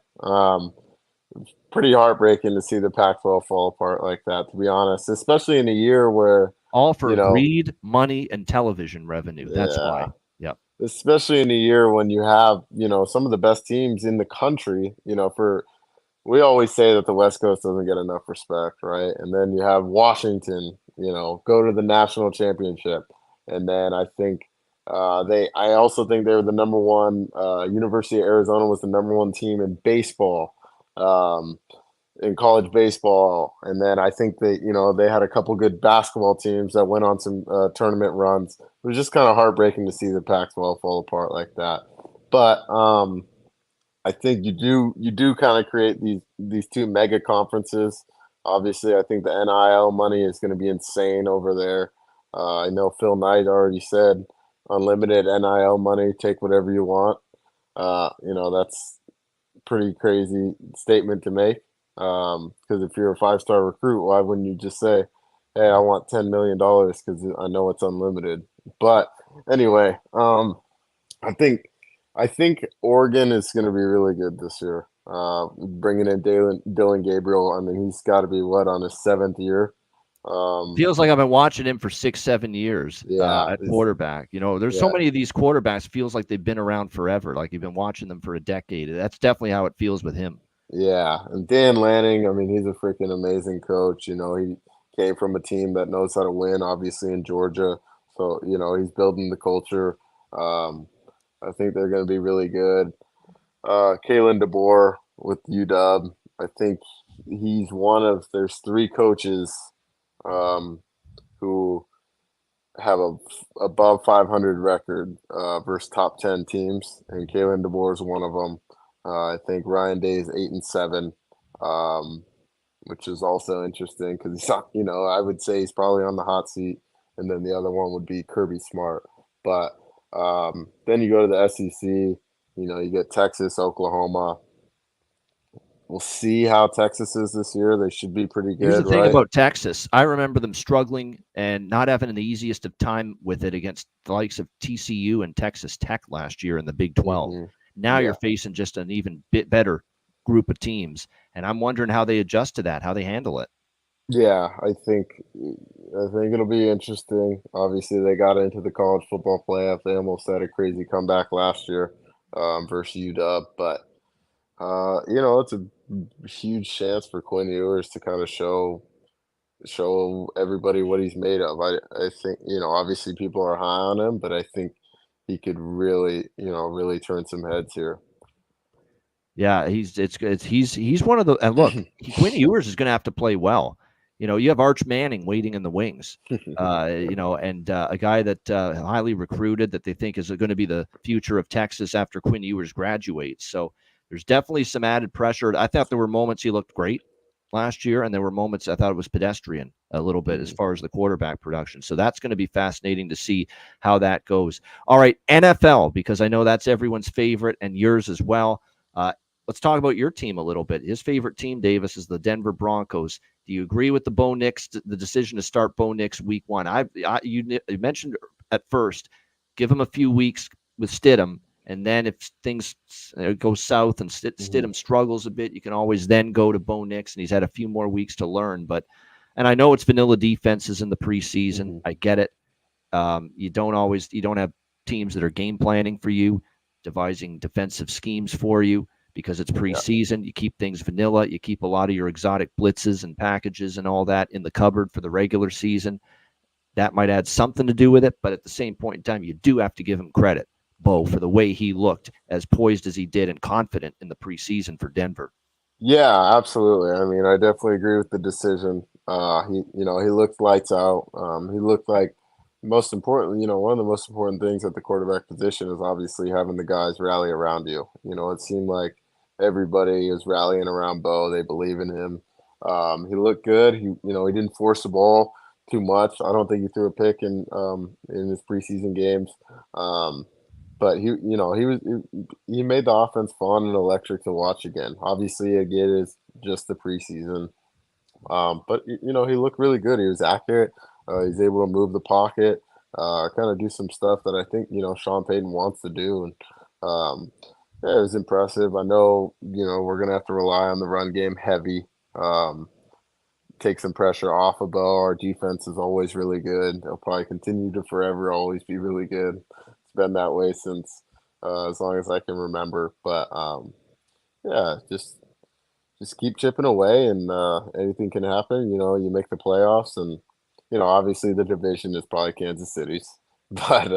pretty heartbreaking to see the Pac-12 fall apart like that, to be honest, especially in a year where,
All for
you know,
greed, money, and television revenue. That's
yeah,
why. Yep.
especially in a year when you have, some of the best teams in the country, we always say that the West Coast doesn't get enough respect, right? And then you have Washington, go to the national championship. And then I also think they were the number one, University of Arizona was the number one team in baseball, um, in college baseball. And then I think they had a couple good basketball teams that went on some tournament runs. It was just kind of heartbreaking to see the Pac-12 fall apart like that. But I think you do kind of create these two mega conferences. Obviously, I think the NIL money is going to be insane over there. I know Phil Knight already said unlimited NIL money, take whatever you want. That's pretty crazy statement to make. Because if you're a 5-star recruit, why wouldn't you just say, "Hey, I want $10 million because I know it's unlimited." But anyway, I think Oregon is going to be really good this year. Bringing in Dylan Gabriel. I mean, he's got to be on his 7th year.
Feels like I've been watching him for 6-7 years
Yeah,
at quarterback. There's so
yeah,
many of these quarterbacks. Feels like they've been around forever. Like you've been watching them for a decade. That's definitely how it feels with him.
yeah. And Dan Lanning, I mean, he's a freaking amazing coach. He came from a team that knows how to win, obviously in Georgia. So he's building the culture. Um, I think they're going to be really good. Kalen DeBoer with UW. I think he's there's 3 coaches um, who have a above 500 record versus top 10 teams, and Kalen DeBoer is one of them. I think Ryan Day is 8-7, um, which is also interesting because he's not, I would say he's probably on the hot seat, and then the other one would be Kirby Smart. But then you go to the SEC. You get Texas, Oklahoma. We'll see how Texas is this year. They should be pretty
Here's the
good,
thing
right?
about Texas. I remember them struggling and not having the easiest of time with it against the likes of TCU and Texas Tech last year in the Big 12.
Hmm.
Now you're
Yeah.
facing just an even bit better group of teams, and I'm wondering how they adjust to that, how they handle it.
Yeah, I think it'll be interesting. Obviously, they got into the college football playoff. They almost had a crazy comeback last year versus UW, but it's a huge chance for Quinn Ewers to kind of show everybody what he's made of. I think obviously people are high on him, but I think he could really turn some heads here.
Yeah, he's one of the and look, Quinn Ewers is going to have to play well. You have Arch Manning waiting in the wings. And a guy that highly recruited that they think is going to be the future of Texas after Quinn Ewers graduates. So there's definitely some added pressure. I thought there were moments he looked great last year, and there were moments I thought it was pedestrian a little bit as
Mhm.
far as the quarterback production. So that's going to be fascinating to see how that goes. All right, NFL, because I know that's everyone's favorite and yours as well. Let's talk about your team a little bit. His favorite team, Davis, is the Denver Broncos. Do you agree with the Bo Nix, the decision to start Bo Nix week 1? You mentioned at first, give him a few weeks with Stidham, and then if things go south and
Mhm.
Stidham struggles a bit, you can always then go to Bo Nix, and he's had a few more weeks to learn. And I know it's vanilla defenses in the preseason.
Mhm.
I get it. You don't have teams that are game planning for you, devising defensive schemes for you because it's
Yeah.
preseason. You keep things vanilla. You keep a lot of your exotic blitzes and packages and all that in the cupboard for the regular season. That might add something to do with it, but at the same point in time, you do have to give him credit, Bo, for the way he looked as poised as he did and confident in the preseason for Denver.
Yeah, absolutely. I mean, I definitely agree with the decision. He looked lights out. He looked like most important, one of the most important things at the quarterback position is obviously having the guys rally around you. It seemed like everybody is rallying around Bo. They believe in him. He looked good. He didn't force the ball too much. I don't think he threw a pick in his preseason games. Um, but he made the offense fun and electric to watch again. Obviously, again, it's just the preseason. But he looked really good. He was accurate. He's able to move the pocket, kind of do some stuff that I think Sean Payton wants to do. And yeah, it was impressive. I know we're gonna have to rely on the run game heavy. Um, Take some pressure off of Bo. Our defense is always really good. They'll probably continue to forever always be really good. It's been that way since as long as I can remember. But yeah, just keep chipping away, and anything can happen. You make the playoffs, and obviously the division is probably Kansas City's, but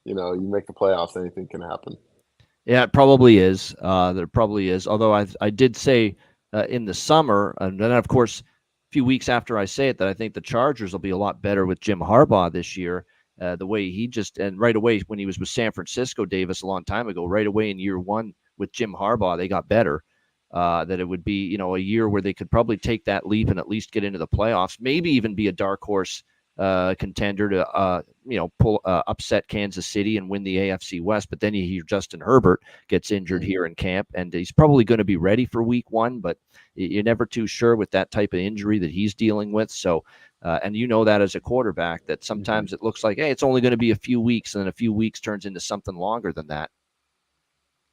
you make the playoffs, anything can happen.
Yeah, it probably is. There probably is. Although I did say in the summer, and then of course, a few weeks after I say it, that I think the Chargers will be a lot better with Jim Harbaugh this year. The way he and right away when he was with San Francisco, Davis, a long time ago, right away in year 1 with Jim Harbaugh, they got better. That it would be a year where they could probably take that leap and at least get into the playoffs, maybe even be a dark horse contender to pull upset Kansas City and win the AFC West. But then you hear Justin Herbert gets injured
Mm-hmm.
here in camp, and he's probably going to be ready for Week 1, but you're never too sure with that type of injury that he's dealing with. So, and you know that as a quarterback, that sometimes it looks like, hey, it's only going to be a few weeks, and then a few weeks turns into something longer than that.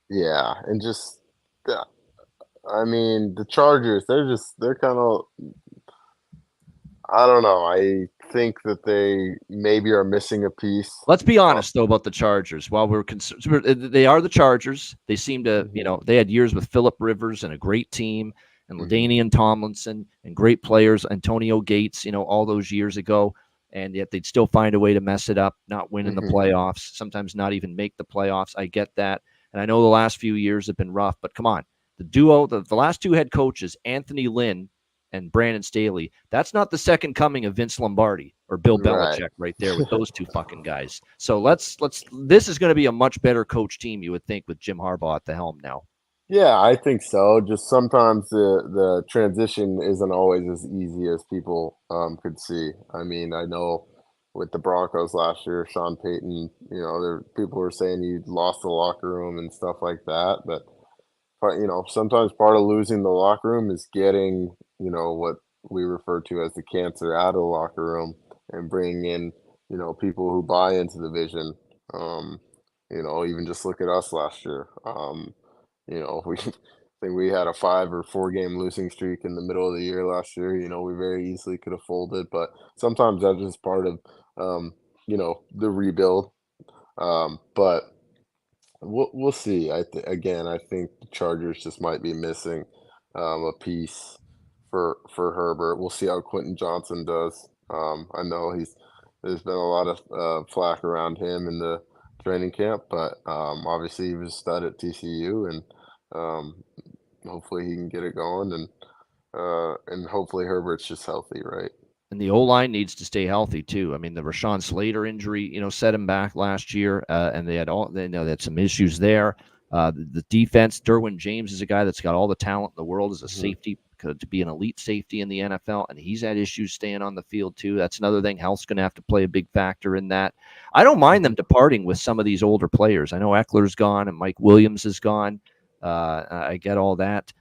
Yeah, and just, I mean, the Chargers, they're kind of, I don't know. I think that they maybe are missing a piece.
Let's be honest, though, about the Chargers. While we're concerned, they are the Chargers. They seem to, they had years with Phillip Rivers and a great team, and LaDainian Tomlinson and great players, Antonio Gates, all those years ago, and yet they'd still find a way to mess it up, not win in the playoffs, sometimes not even make the playoffs. I get that, and I know the last few years have been rough, but come on. The duo, the last two head coaches, Anthony Lynn and Brandon Staley, that's not the second coming of Vince Lombardi or Bill Belichick right there with those two fucking guys. So this is going to be a much better coach team, you would think, with Jim Harbaugh at the helm now.
Yeah, I think so. Just sometimes the transition isn't always as easy as people could see. I mean, I know with the Broncos last year, Sean Payton, people were saying he lost the locker room and stuff like that, but sometimes part of losing the locker room is getting, what we refer to as the cancer out of the locker room and bringing in, people who buy into the vision. Even just look at us last year. We I think we had a 5 or 4 game losing streak in the middle of the year last year. We very easily could have folded, but sometimes that's just part of, the rebuild. But we'll see. Again, I think the Chargers just might be missing a piece for Herbert. We'll see how Quentin Johnson does. I know there's been a lot of flack around him in the training camp, but obviously he was a stud at TCU, and hopefully he can get it going, and hopefully Herbert's just healthy, right?
And the O-line needs to stay healthy too. I mean, the Rashawn Slater injury, set him back last year, and they had some issues there. The defense, Derwin James is a guy that's got all the talent in the world as a safety, to be an elite safety in the NFL, and he's had issues staying on the field too. That's another thing. Health's going to have to play a big factor in that. I don't mind them departing with some of these older players. I know Eckler's gone and Mike Williams is gone. I get all that.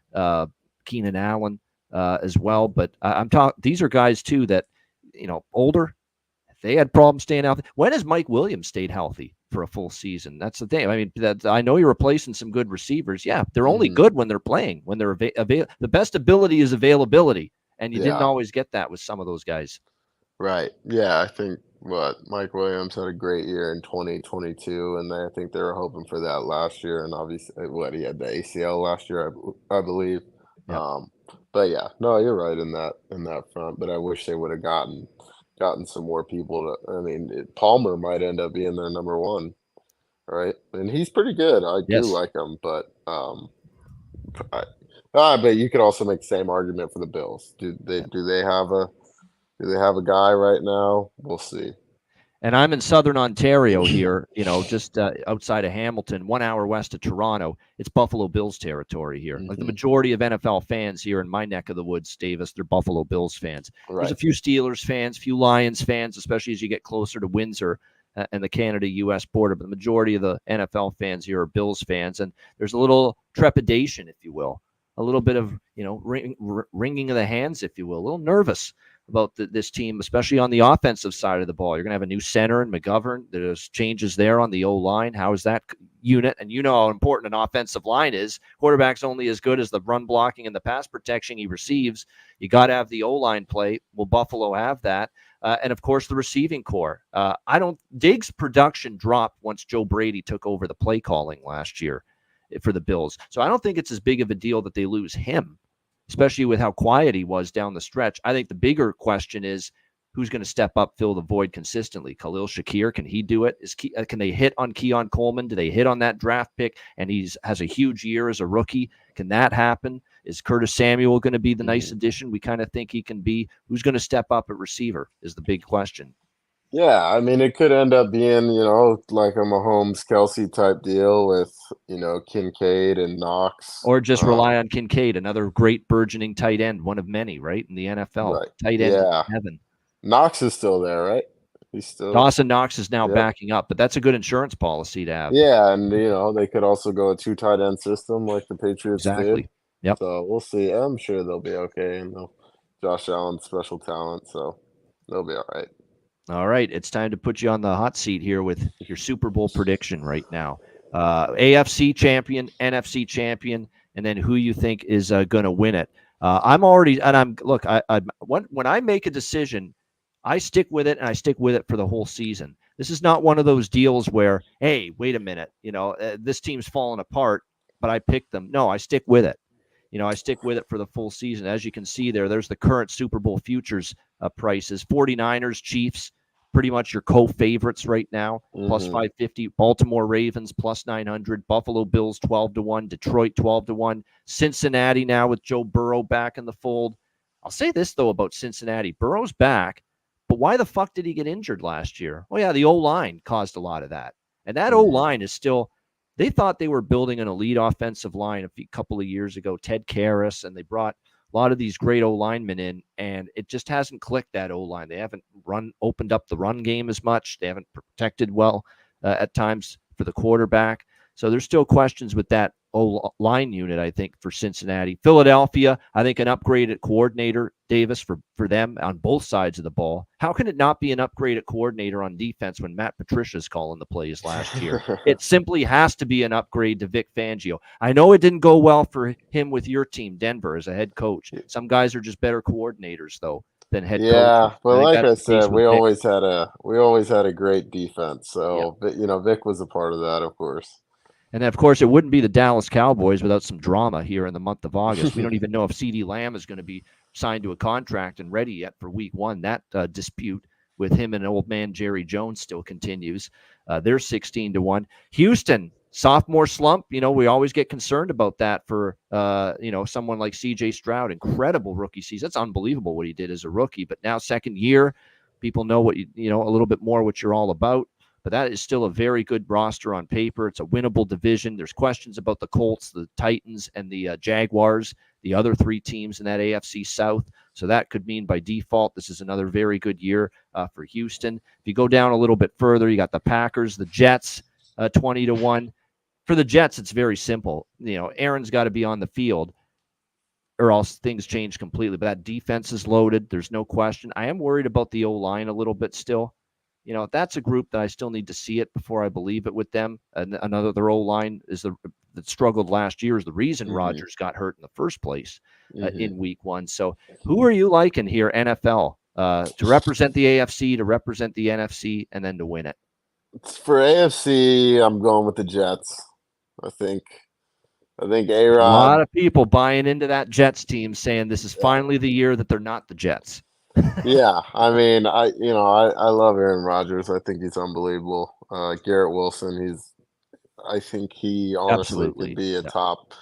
Keenan Allen. As well, but I'm talking. These are guys too that, older. They had problems staying healthy. When has Mike Williams stayed healthy for a full season? That's the thing. I mean, I know you're replacing some good receivers. Yeah, they're only good when they're playing. When they're the best ability is availability, and you didn't always get that with some of those guys.
Right. Yeah, I think Mike Williams had a great year in 2022, and I think they were hoping for that last year. And obviously, he had the ACL last year, I believe.
Yeah.
But yeah, no, you're right in that front. But I wish they would have gotten some more people to. I mean, Palmer might end up being their number one, right? And he's pretty good. I do like him, but but you could also make the same argument for the Bills. Do they have a guy right now? We'll see.
And I'm in southern Ontario here, just outside of Hamilton, 1 hour west of Toronto. It's Buffalo Bills territory here. Like the majority of NFL fans here in my neck of the woods, Davis, they're Buffalo Bills fans. Right. There's a few Steelers fans, few Lions fans, especially as you get closer to Windsor and the Canada-U.S. border. But the majority of the NFL fans here are Bills fans. And there's a little trepidation, if you will, a little bit of, wringing of the hands, if you will, a little nervous about this team, especially on the offensive side of the ball. You're going to have a new center in McGovern. There's changes there on the O-line. How is that unit? And you know how important an offensive line is. Quarterback's only as good as the run blocking and the pass protection he receives. You got to have the O-line play. Will Buffalo have that? And, of course, the receiving core. Diggs' production dropped once Joe Brady took over the play calling last year for the Bills. So I don't think it's as big of a deal that they lose him, especially with how quiet he was down the stretch. I think the bigger question is who's going to step up, fill the void consistently. Khalil Shakir, can he do it? Can they hit on Keon Coleman? Do they hit on that draft pick? And has a huge year as a rookie. Can that happen? Is Curtis Samuel going to be the nice addition we kind of think he can be? Who's going to step up at receiver is the big question.
Yeah, I mean, it could end up being, like a Mahomes Kelsey type deal with, Kincaid and Knox.
Or just rely on Kincaid, another great burgeoning tight end, one of many, right, in the NFL.
Right.
Tight end heaven.
Knox is still there, right? He's still,
Dawson Knox is now
yep.
backing up, but that's a good insurance policy to have.
Yeah, and they could also go a two tight end system like the Patriots did.
Exactly. Yep.
So we'll see. I'm sure they'll be okay, and Josh Allen's special talent, so they'll be all right.
All right, it's time to put you on the hot seat here with your Super Bowl prediction right now. AFC champion, NFC champion, and then who you think is going to win it. I'm already, and I'm look. When I make a decision, I stick with it, and I stick with it for the whole season. This is not one of those deals where, hey, wait a minute, this team's falling apart, but I picked them. No, I stick with it. I stick with it for the full season. As you can see there's the current Super Bowl futures prices. 49ers, Chiefs, pretty much your co-favorites right now, plus 550. Baltimore Ravens, plus 900. Buffalo Bills, 12-1. Detroit, 12-1. Cincinnati now with Joe Burrow back in the fold. I'll say this, though, about Cincinnati. Burrow's back, but why the fuck did he get injured last year? Oh, yeah, the O-line caused a lot of that. And that O-line is still – they thought they were building an elite offensive line a couple of years ago, Ted Karras, and they brought a lot of these great O-linemen in, and it just hasn't clicked, that O-line. They haven't opened up the run game as much. They haven't protected well at times for the quarterback. So there's still questions with that O-line unit, I think, for Cincinnati. Philadelphia, I think an upgraded coordinator, Davis, for them on both sides of the ball. How can it not be an upgraded coordinator on defense when Matt Patricia's calling the plays last year? It simply has to be an upgrade to Vic Fangio. I know it didn't go well for him with your team, Denver, as a head coach. Some guys are just better coordinators, though, than head coaches.
Yeah, but like I said, we
Vic.
always had a great defense. So Vic was a part of that, of course.
And of course, it wouldn't be the Dallas Cowboys without some drama here in the month of August. We don't even know if CeeDee Lamb is going to be signed to a contract and ready yet for week one. That dispute with him and old man Jerry Jones still continues. They're 16-1. Houston, sophomore slump. We always get concerned about that for, someone like C.J. Stroud. Incredible rookie season. That's unbelievable what he did as a rookie. But now second year, people know what, a little bit more what you're all about. But that is still a very good roster on paper. It's a winnable division. There's questions about the Colts, the Titans, and the Jaguars, the other three teams in that AFC South. So that could mean by default, this is another very good year for Houston. If you go down a little bit further, you got the Packers, the Jets, 20-1. For the Jets, it's very simple. Aaron's got to be on the field, or else things change completely. But that defense is loaded. There's no question. I am worried about the O-line a little bit still. That's a group that I still need to see it before I believe it with them. And their O-line is that struggled last year is the reason Rodgers got hurt in the first place in week one. So who are you liking here, NFL, to represent the AFC, to represent the NFC, and then to win it?
For AFC, I'm going with the Jets. I think A-Rod.
A lot of people buying into that Jets team saying this is finally the year that they're not the Jets.
Yeah, I mean, I love Aaron Rodgers. I think he's unbelievable. Garrett Wilson, I think he honestly could be a top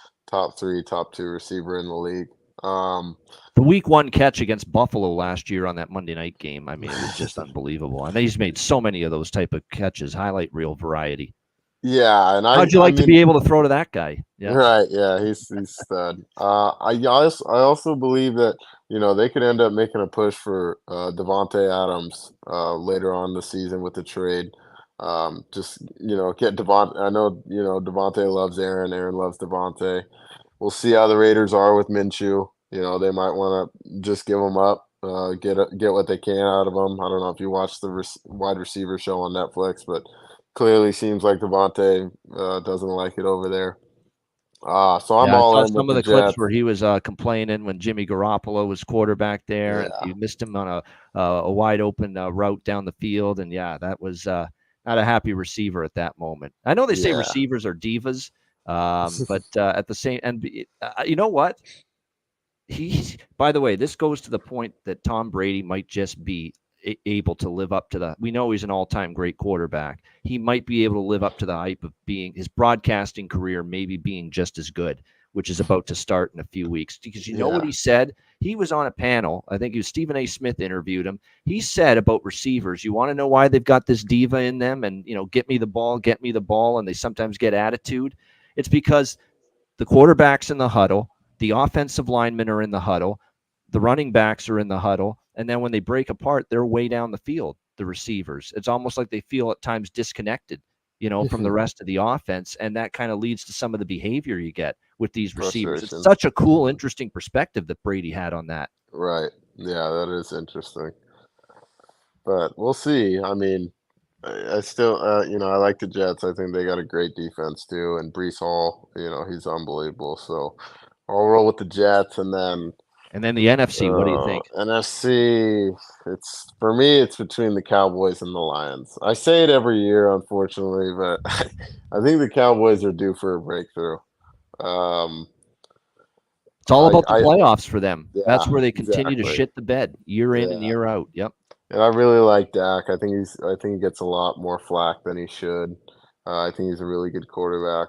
3, top 2 receiver in the league.
The week one catch against Buffalo last year on that Monday night game, I mean, it was just unbelievable. And he's made so many of those type of catches, highlight reel variety.
Yeah, and
how'd you like to be able to throw to that guy?
Yeah. Right, yeah, he's stud. I also believe that they could end up making a push for Devontae Adams later on the season with the trade. Just get Devontae. I know Devontae loves Aaron. Aaron loves Devontae. We'll see how the Raiders are with Minshew. They might want to just give him up, get what they can out of him. I don't know if you watch the wide receiver show on Netflix, but clearly seems like Devontae doesn't like it over there. So I'm all in with
some of the
Jets.
clips where he was complaining when Jimmy Garoppolo was quarterback there. Yeah. You missed him on a wide open route down the field, and that was not a happy receiver at that moment. I know they say receivers are divas, but at the same and you know what? By the way, this goes to the point that Tom Brady might just be able to live up to we know he's an all-time great quarterback. He might be able to live up to the hype of being his broadcasting career, maybe being just as good, which is about to start in a few weeks. Because you know what he said? He was on a panel. I think it was Stephen A. Smith interviewed him. He said about receivers, you want to know why they've got this diva in them and, get me the ball, and they sometimes get attitude? It's because the quarterback's in the huddle, the offensive linemen are in the huddle, the running backs are in the huddle, And then when they break apart, they're way down the field, the receivers. It's almost like they feel at times disconnected, from the rest of the offense. And that kind of leads to some of the behavior you get with these receivers. It's
Frustrations.
such a cool, interesting perspective that Brady had on that.
Right. Yeah, that is interesting. But we'll see. I mean, I still, I like the Jets. I think they got a great defense too, and Brees Hall, he's unbelievable. So I'll roll with the Jets, and then
And then the NFC, what do you think?
NFC. It's for me. It's between the Cowboys and the Lions. I say it every year, unfortunately, but I think the Cowboys are due for a breakthrough. Um,
It's all about the
I
playoffs for them.
yeah,
That's where they continue to
exactly.
shit the bed year in and
Yeah.
year out. Yep.
And I really like Dak. I think he gets a lot more flack than he should. I think he's a really good quarterback.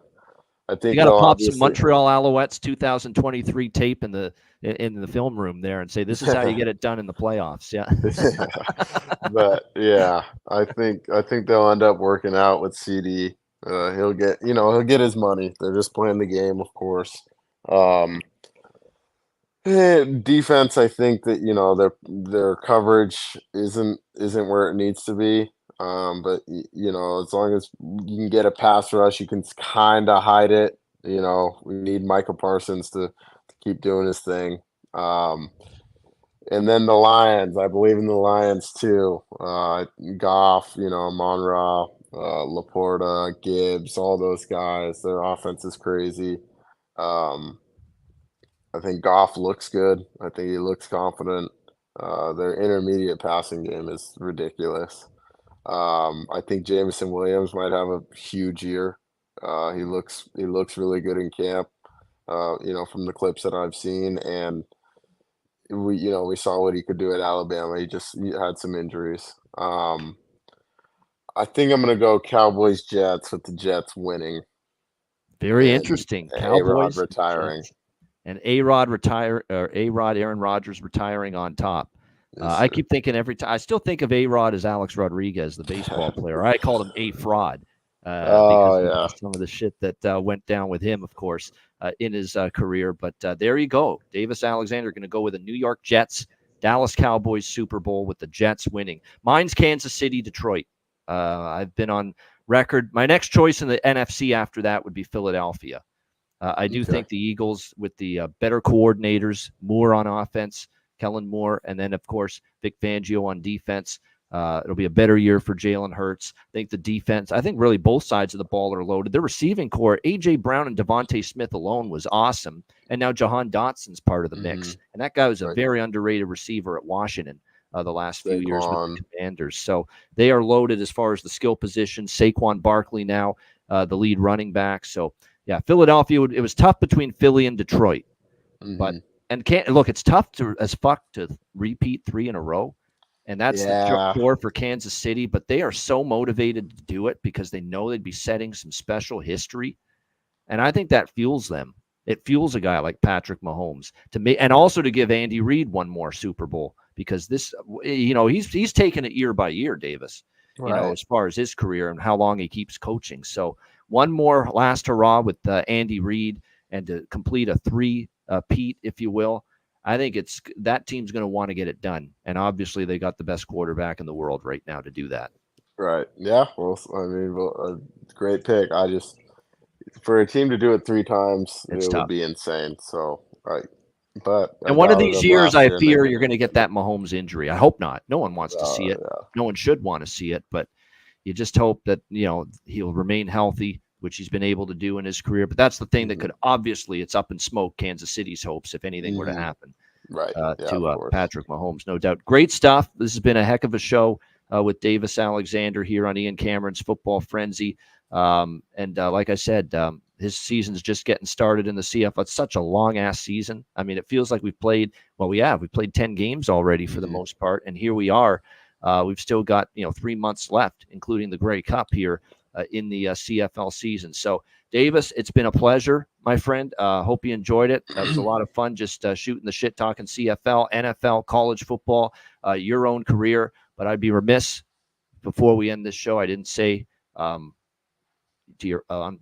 I
You
think
got to
they'll
pop some
obviously.
Montreal Alouettes 2023 tape in the film room there and say this is how you get it done in the playoffs. Yeah.
But yeah, I think they'll end up working out with CD. He'll get his money. They're just playing the game, of course. Um, Defense, I think that their coverage isn't where it needs to be. But as long as you can get a pass rush, you can kind of hide it. We need Michael Parsons to keep doing his thing. Um, and then the Lions, I believe in the Lions too. Goff, Monra, Laporta, Gibbs, all those guys. Their offense is crazy. Um, I think Goff looks good. I think he looks confident. Their intermediate passing game is ridiculous. I think Jameson Williams might have a huge year. He looks really good in camp. From the clips that I've seen, and we saw what he could do at Alabama. He had some injuries. I think I'm gonna go Cowboys Jets with the Jets winning
Very
and
interesting.
A-Rod
Cowboys and
retiring.
Jets. And A-Rod, Aaron Rodgers retiring on top.
Yes,
I
sir.
keep thinking every time. I still think of A-Rod as Alex Rodriguez, the baseball player. I called him A-Fraud because
Oh
of
yeah.
some of the shit that went down with him, of course, in his career. But there you go. Davis Alexander going to go with the New York Jets, Dallas Cowboys Super Bowl with the Jets winning. Mine's Kansas City, Detroit. I've been on record. My next choice in the NFC after that would be Philadelphia. I do
Okay.
think the Eagles with the better coordinators, Moore on offense, Kellen Moore, and then, of course, Vic Fangio on defense. It'll be a better year for Jalen Hurts. I think the defense, I think really both sides of the ball are loaded. Their receiving core, A.J. Brown and Devontae Smith alone was awesome. And now Jahan Dotson's part of the mix. And that guy was a
Right.
very underrated receiver at Washington the last few years with
Saquon.
the Commanders. So they are loaded as far as the skill position. Saquon Barkley now, the lead running back. So, yeah, Philadelphia, it was tough between Philly and Detroit. But and can't look, it's tough as fuck to repeat 3 in a row. And that's the
Yeah.
chore for Kansas City, but they are so motivated to do it because they know they'd be setting some special history. And I think that fuels them. It fuels a guy like Patrick Mahomes to me, and also to give Andy Reid one more Super Bowl because this, he's taking it year by year, Davis,
Right.
as far as his career and how long he keeps coaching. So one more last hurrah with Andy Reid and to complete a 3-peat, if you will. I think that team's going to want to get it done. And obviously they got the best quarterback in the world right now to do that.
Right. Yeah. Well, I mean, great pick. For a team to do it 3 times,
It's
it would
tough.
be insane. So, but I
And one of
doubted
these
them
years,
last
I
year, and they
fear
did
you're
it.
going to get that Mahomes injury. I hope not. No one wants to see it.
Yeah.
No one should want to see it, but you just hope that, he'll remain healthy, which he's been able to do in his career. But that's the thing that could obviously, it's up in smoke Kansas City's hopes if anything were to happen
Right. Yeah. Of
to
course.
Patrick Mahomes, no doubt. Great stuff. This has been a heck of a show with Davis Alexander here on Ian Cameron's Football Frenzy. And like I said, his season's just getting started in the CFL. It's such a long-ass season. I mean, it feels like we've played 10 games already for the most part, and here we are. We've still got 3 months left, including the Grey Cup here in the CFL season. So, Davis, it's been a pleasure, my friend. Hope you enjoyed it. It was a lot of fun just shooting the shit, talking CFL, NFL, college football, your own career. But I'd be remiss before we end this show. I didn't say on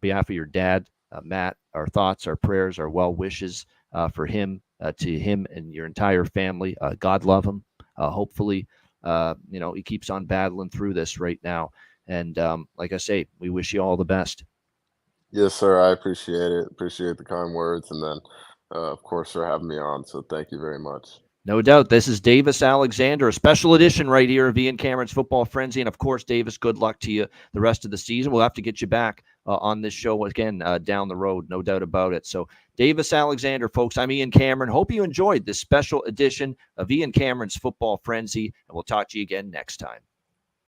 behalf of your dad, Matt, our thoughts, our prayers, our well wishes for him, to him and your entire family. God love him. Hopefully, he keeps on battling through this right now. And like I say, we wish you all the best.
Yes, sir. I appreciate it. Appreciate the kind words, and then, of course, for having me on. So thank you very much.
No doubt. This is Davis Alexander, a special edition right here of Ian Cameron's Football Frenzy. And of course, Davis, good luck to you the rest of the season. We'll have to get you back on this show again down the road, no doubt about it. So, Davis Alexander, folks, I'm Ian Cameron. Hope you enjoyed this special edition of Ian Cameron's Football Frenzy, and we'll talk to you again next time.